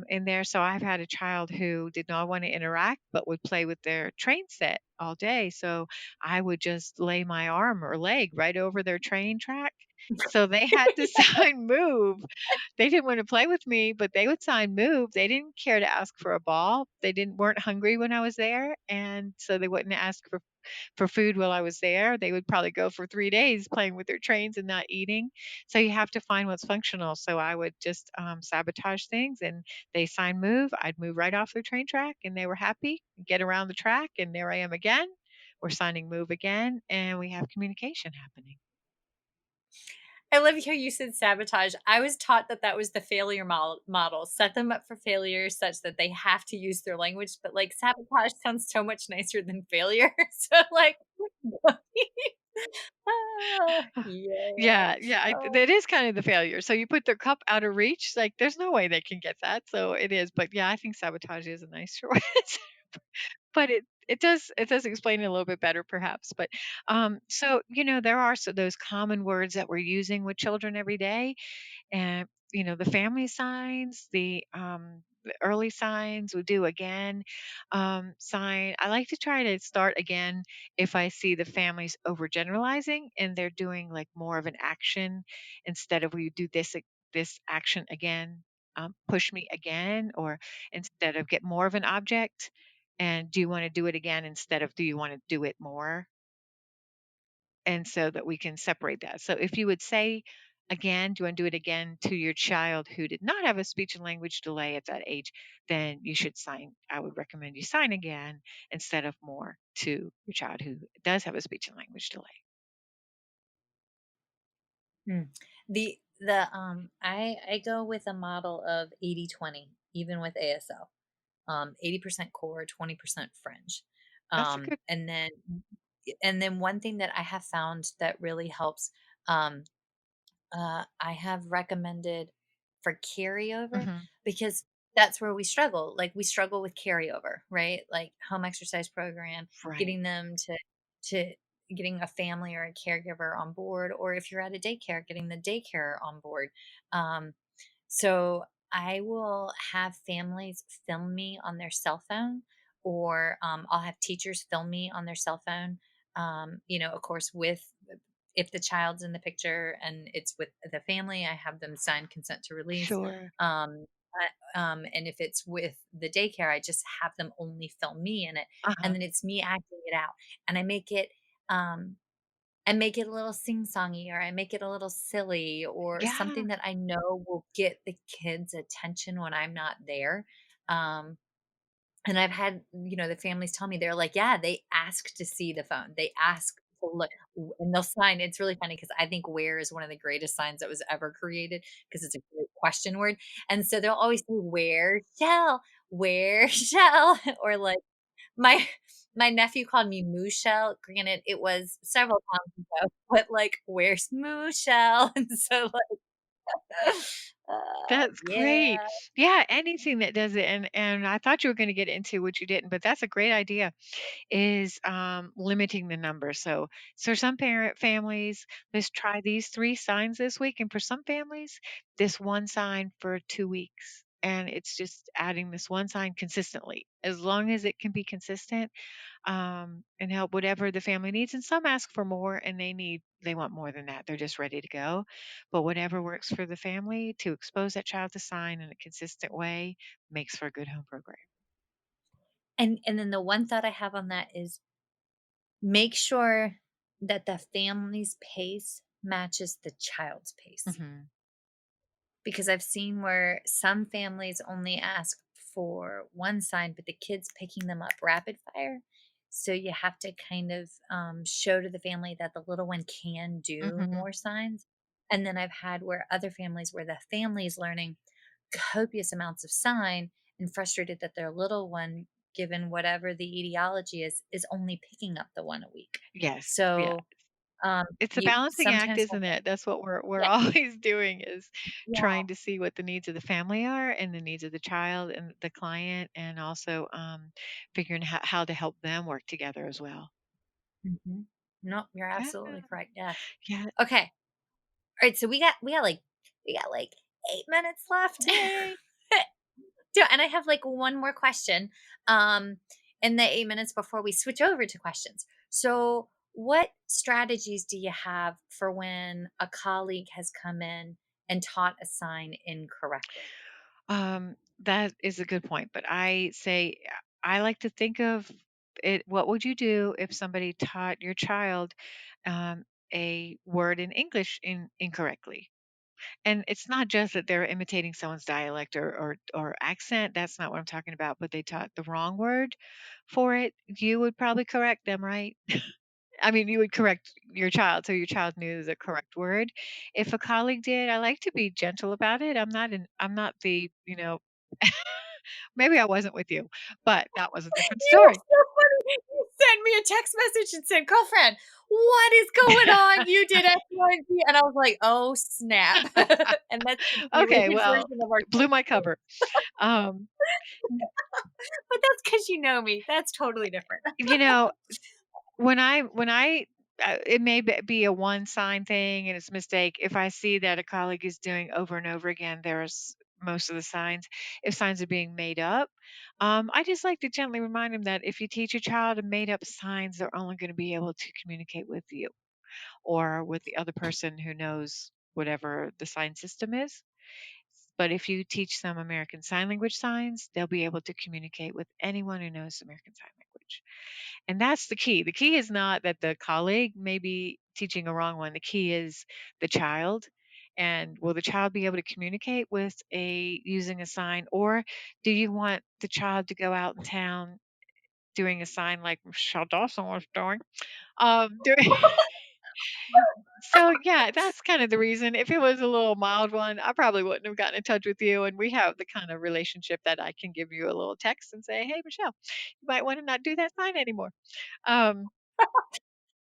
in there. So I've had a child who did not want to interact, but would play with their train set all day. So I would just lay my arm or leg right over their train track. So they had to sign move. They didn't want to play with me, but they would sign move. They didn't care to ask for a ball. They didn't weren't hungry when I was there, and so they wouldn't ask for food while I was there. They would probably go for 3 days playing with their trains and not eating. So you have to find what's functional. So I would just, sabotage things and they sign move, I'd move right off their train track and they were happy, get around the track and there I am again. We're signing move again and we have communication happening. I love how you said sabotage. I was taught that that was the failure model. Set them up for failure such that they have to use their language, but, like, sabotage sounds so much nicer than failure. So, like, yeah. Yeah, yeah, Oh. that is kind of the failure. So you put their cup out of reach, like there's no way they can get that. So it is, but yeah, I think sabotage is a nicer word. but it does explain it a little bit better perhaps. But so there are those common words that we're using with children every day, and the family signs, the early signs, we do again sign. I like to try to start again if I see the families overgeneralizing and they're doing like more of an action instead of, will you do this action again, push me again, or instead of get more of an object, and do you want to do it again instead of do you want to do it more, and so that we can separate that. So if you would say again, do you want to do it again to your child who did not have a speech and language delay at that age, then you should sign. I would recommend you sign again instead of more to your child who does have a speech and language delay. Mm. I go with a model of 80/20, even with ASL. 80% core, 20% fringe. That's a good. And then one thing that I have found that really helps, um, I have recommended for carryover, Hmm. because that's where we struggle. Like, we struggle with carryover, right? Like home exercise program, Right. getting them to getting a family or a caregiver on board, or if you're at a daycare, getting the daycare on board. Um, so I will have families film me on their cell phone, or I'll have teachers film me on their cell phone. Of course, with if the child's in the picture and it's with the family, I have them sign consent to release. Sure. And if it's with the daycare, I just have them only film me in it, and Uh-huh. then it's me acting it out, and um, I make it a little sing-songy, or I make it a little silly, or Yeah. something that I know will get the kids' attention when I'm not there. Um, and I've had, the families tell me, they're like, "Yeah, they ask to see the phone. They ask to look," and they'll sign. It's really funny because I think "where" is one of the greatest signs that was ever created, because it's a great question word. And so they'll always say, Where shall?" Or like, my my nephew called me Mooshell. Granted, it was several times ago, but, like, "Where's Mooshell?" And so, like, That's great. yeah. Yeah, anything that does it, and I thought you were going to get into what you didn't, but that's a great idea. Is limiting the number. So some parent families, let's try these 3 signs this week, and for some families, this one sign for 2 weeks. And it's just adding this one sign consistently, as long as it can be consistent, and help whatever the family needs. And some ask for more, and they want more than that. They're just ready to go. But whatever works for the family to expose that child to sign in a consistent way makes for a good home program. And then the one thought I have on that is, make sure that the family's pace matches the child's pace. Hmm. Because I've seen where some families only ask for one sign, but the kid's picking them up rapid fire. So you have to kind of show to the family that the little one can do Hmm. more signs. And then I've had where other families, where the family is learning copious amounts of sign and frustrated that their little one, given whatever the etiology is only picking up the one a week. Yes. Yeah. So It's a you balancing act, sometimes have isn't to, it? That's what we're yeah, always doing, is yeah. trying to see what the needs of the family are and the needs of the child and the client, and also figuring how to help them work together as well. Mhm. Nope, you're Yeah, absolutely correct, yes. yeah. Okay. Alright, so we got, like, 8 minutes left. Yay. And I have, like, one more question, in the 8 minutes before we switch over to questions. So, what strategies do you have for when a colleague has come in and taught a sign incorrectly? That is a good point, but I say I like to think of it. What would you do if somebody taught your child um, a word in English incorrectly? And it's not just that they're imitating someone's dialect or accent. That's not what I'm talking about. But they taught the wrong word for it. You would probably correct them, right? I mean, you would correct your child so your child knew the correct word. If a colleague did, I like to be gentle about it. I'm not the, maybe I wasn't with you, but that was a different You were story. so funny. You sent me a text message and said, "Girlfriend, what is going on? You did X, Y, and Z." And I was like, "Oh, snap." And that's the Okay, deleted well, version of our blew text. my cover. Um, But that's because you know me. That's totally different. You know, when I it may be a one sign thing and it's a mistake. If I see that a colleague is doing over and over again, there's most of the signs. If signs are being made up, I just like to gently remind them that if you teach a child a made up signs, they're only going to be able to communicate with you or with the other person who knows whatever the sign system is. But if you teach them American Sign Language signs, they'll be able to communicate with anyone who knows American Sign Language. And that's the key. The key is not that the colleague may be teaching a wrong one. The key is the child. And will the child be able to communicate with a using a sign, or do you want the child to go out in town doing a sign like Michelle Dawson was doing? Doing So yeah, that's kind of the reason. If it was a little mild one, I probably wouldn't have gotten in touch with you. And we have the kind of relationship that I can give you a little text and say, "Hey, Michelle, you might want to not do that sign anymore." Um,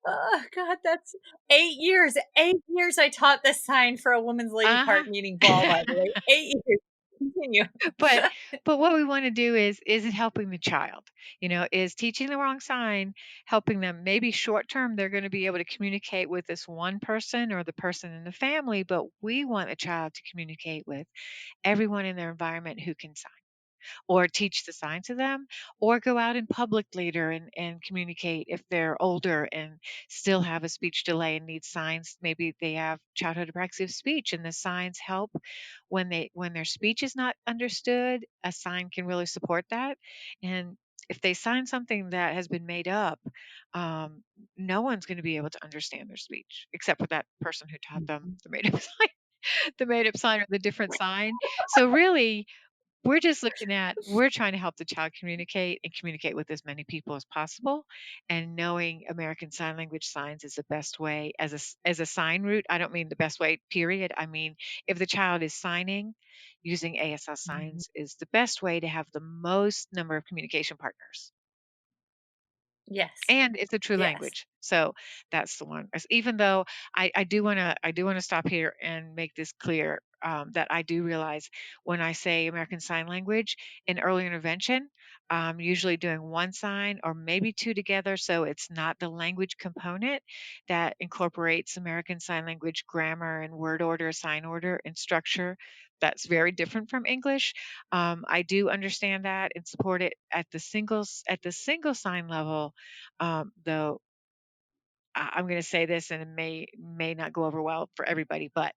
Oh god, that's 8 years. 8 years I taught this sign for a women's lady uh-huh. part meeting ball, by the way. 8 years. Continue. but but what we want to do is it helping the child? Is teaching the wrong sign helping them? Maybe short term they're going to be able to communicate with this one person or the person in the family, but we want a child to communicate with everyone in their environment who can sign, or teach the sign to them, or go out in public later and communicate if they're older and still have a speech delay and need signs. Maybe they have childhood apraxia of speech and the signs help when their speech is not understood. A sign can really support that. And if they sign something that has been made up, um, no one's going to be able to understand their speech except for that person who taught them Mhm. the made up sign, the made up sign or the different sign. So really, we're trying to help the child communicate and communicate with as many people as possible. And knowing American Sign Language signs is the best way as a sign route. I don't mean the best way, period. I mean, if the child is signing, using ASL Mhm. signs is the best way to have the most number of communication partners. Yes. And it's a true Yes. language. So that's the one. Even though I do want to stop here and make this clear, that I do realize when I say American Sign Language in early intervention, I'm usually doing one sign or maybe two together. So it's not the language component that incorporates American Sign Language grammar and word order, sign order, and structure. That's very different from English. I do understand that and support it at the single sign level, though I'm going to say this and it may not go over well for everybody, but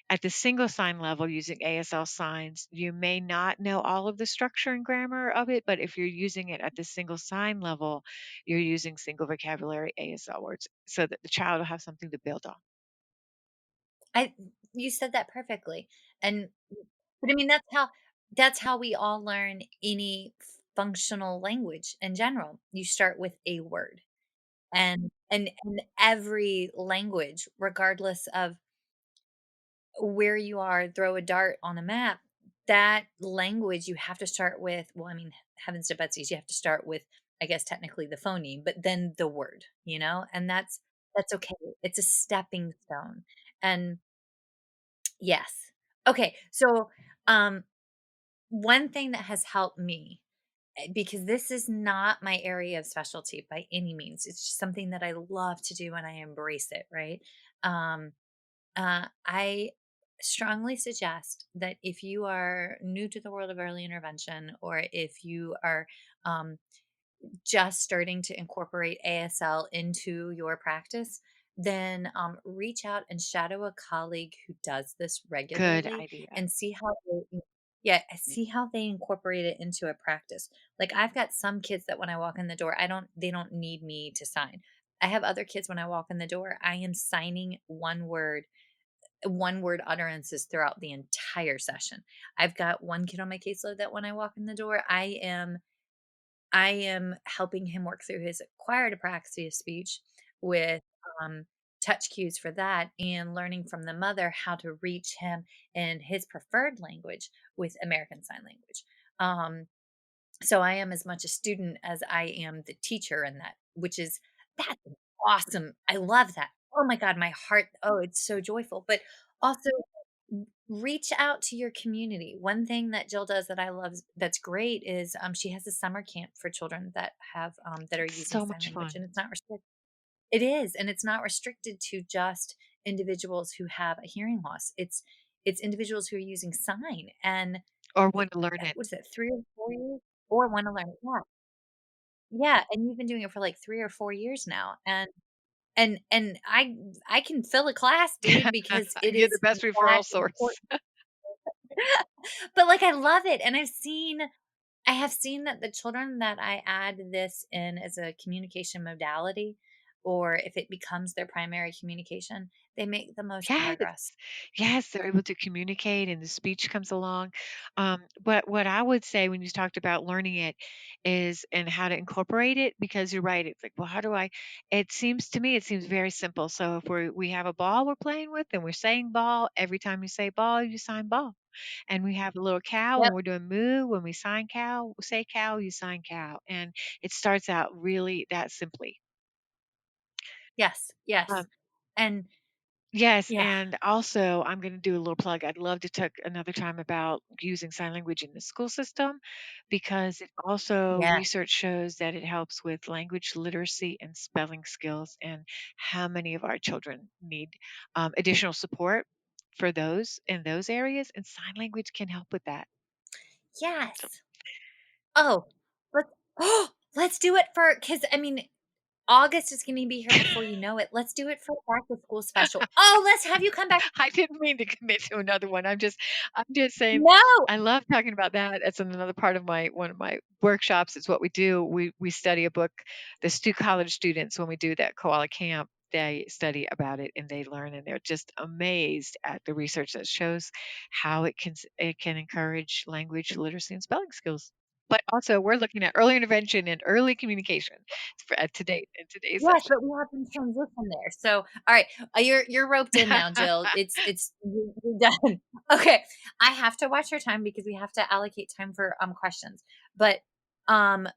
at the single sign level using ASL signs, you may not know all of the structure and grammar of it, but if you're using it at the single sign level, you're using single vocabulary ASL words so that the child will have something to build on. I You said that perfectly. And but I mean that's how we all learn any functional language in general. You start with a word. And every language, regardless of where you are, throw a dart on a map, that language you have to start with, well, I mean, heavens to Betsy's, you have to start with, I guess, technically the phoneme, but then the word, and that's okay. It's a stepping stone. And yes. Okay. So, um, one thing that has helped me, because this is not my area of specialty by any means, it's just something that I love to do and I embrace it, right? Um, I strongly suggest that if you are new to the world of early intervention, or if you are um, just starting to incorporate ASL into your practice, then reach out and shadow a colleague who does this Good regularly idea. and see how yeah, see how they incorporate it into a practice. Like I've got some kids that when I walk in the door, they don't need me to sign. I have other kids when I walk in the door, I am signing one word utterances throughout the entire session. I've got one kid on my caseload that when I walk in the door, I am helping him work through his acquired apraxia speech with touch cues for that, and learning from the mother how to reach him in his preferred language with American Sign Language. So I am as much a student as I am the teacher in that, that's awesome. I love that. Oh my God, my heart, oh, it's so joyful. But also reach out to your community. One thing that Jill does that I love that's great is she has a summer camp for children that have that are It's using so sign much language, fun. and it's not restricted. It is, and it's not restricted to just individuals who have a hearing loss. It's individuals who are using sign, and Or want to learn it. what is it, 3 or 4 years, or want to learn it. Yeah, yeah, and you've been doing it for like 3 or 4 years now, and I can fill a class, dude, because it You're the is best that referral source. important. But, like, I love it, and I have seen that the children that I add this in as a communication modality, or if it becomes their primary communication, they make the most Yes. progress. Yes, they're able to communicate and the speech comes along. But what I would say when you talked about learning it is and how to incorporate it, because you're right. It's like, well, how do I? It seems to me, it seems very simple. So if we have a ball we're playing with and we're saying ball, every time you say ball, you sign ball. And we have a little cow when Yep. we're doing moo, when we sign cow, say cow, you sign cow. And it starts out really that simply. Yes, yes, Um, and Yes, yeah, and also I'm going to do a little plug. I'd love to talk another time about using sign language in the school system because it also yeah, research shows that it helps with language literacy and spelling skills and how many of our children need additional support for those in those areas, and sign language can help with that. So yes. Oh, let's oh, let's do it for because I mean, August is gonna be here before you know it. Let's do it for the back to school special. Oh, let's have you come back. I didn't mean to commit to another one. I'm just saying No! I love talking about that. It's another part of my one of my workshops. It's what we do. We study a book. The college students, when we do that koala camp, they study about it and they learn, and they're just amazed at the research that shows how it can encourage language literacy and spelling skills. But also, we're looking at early intervention and early communication for today in today's Yes, session. but we have some transition there. So, all right, you're roped in now, Jill. It's you're done. Okay, I have to watch our time because we have to allocate time for questions. But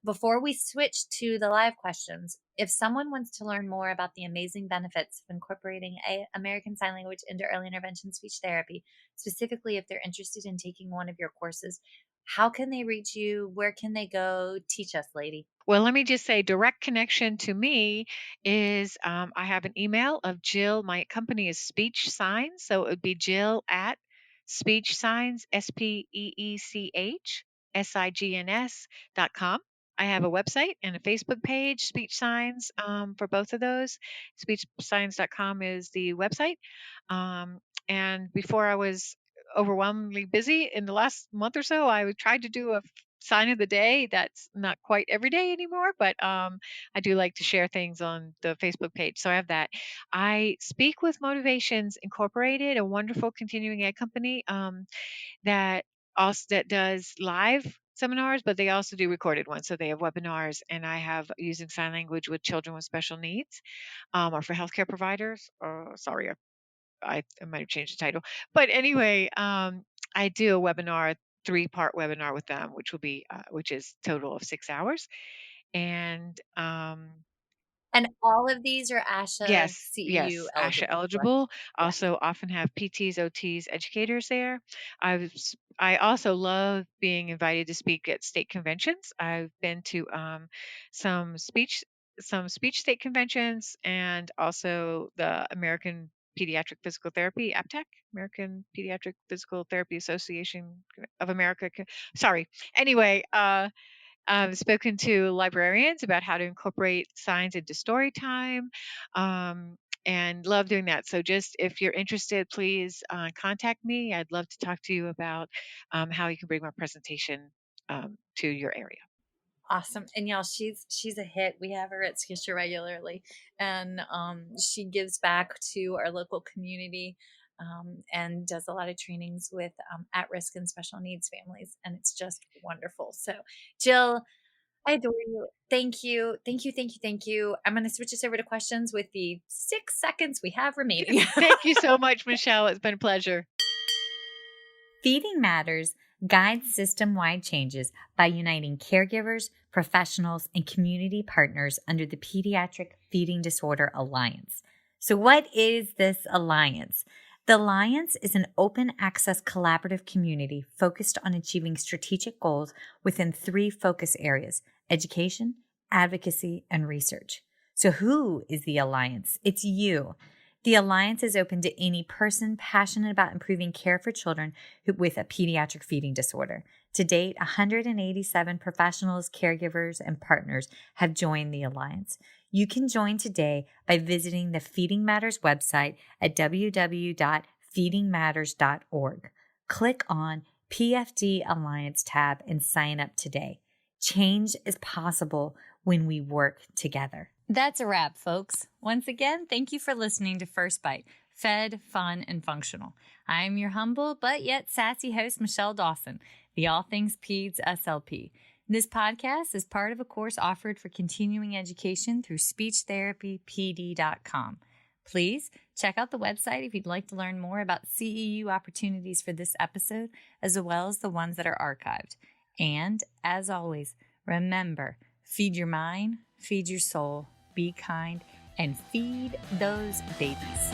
before we switch to the live questions, if someone wants to learn more about the amazing benefits of incorporating American Sign Language into early intervention speech therapy, specifically if they're interested in taking one of your courses, how can they reach you? Where can they go? Teach us, lady. Well, let me just say direct connection to me is I have an email of Jill. My company is Speech Signs. So it would be Jill at Speech Signs, SPEECHSIGNS.com. I have a website and a Facebook page, Speech Signs, for both of those. SpeechSigns.com is the website. Um, and before I was overwhelmingly busy in the last month or so, I tried to do a sign of the day. That's not quite every day anymore, but I do like to share things on the Facebook page. So I have that. I speak with Motivations Incorporated, a wonderful continuing ed company that does live seminars, but they also do recorded ones. So they have webinars, and I have using sign language with children with special needs, or for healthcare providers. Or sorry, I might have changed the title. But anyway, I do a webinar, three-part webinar with them, which is total of 6 hours. And And all of these are ASHA yes, CEU yes, ASHA eligible, correct? eligible. Yes. Also often have PTs, OTs, educators there. I also love being invited to speak at state conventions. I've been to some speech some speech state conventions, and also the American Pediatric Physical Therapy, APTEC, American Pediatric Physical Therapy Association of America. Sorry. Anyway, I've spoken to librarians about how to incorporate signs into story time, and love doing that. So, just if you're interested, please contact me. I'd love to talk to you about how you can bring my presentation to your area. Awesome. And y'all, she's a hit. We have her at Skisha regularly. And she gives back to our local community and does a lot of trainings with at-risk and special needs families. And it's just wonderful. So Jill, I adore you. Thank you. Thank you. Thank you. Thank you. I'm going to switch us over to questions with the 6 seconds we have remaining. Thank you so much, Michelle. It's been a pleasure. Feeding Matters guides system wide changes by uniting caregivers, professionals, and community partners under the Pediatric Feeding Disorder Alliance. So, what is this alliance? The Alliance is an open access collaborative community focused on achieving strategic goals within 3 focus areas: education, advocacy, and research. So who is the Alliance? It's you. The Alliance is open to any person passionate about improving care for children with a pediatric feeding disorder. To date, 187 professionals, caregivers, and partners have joined the Alliance. You can join today by visiting the Feeding Matters website at www.feedingmatters.org. Click on PFD Alliance tab and sign up today. Change is possible when we work together. That's a wrap, folks. Once again, thank you for listening to First Bite, fed, fun, and functional. I am your humble but yet sassy host, Michelle Dawson, the All Things Peds SLP. This podcast is part of a course offered for continuing education through speechtherapypd.com. Please check out the website if you'd like to learn more about CEU opportunities for this episode, as well as the ones that are archived. And, as always, remember, feed your mind, feed your soul, be kind, and feed those babies.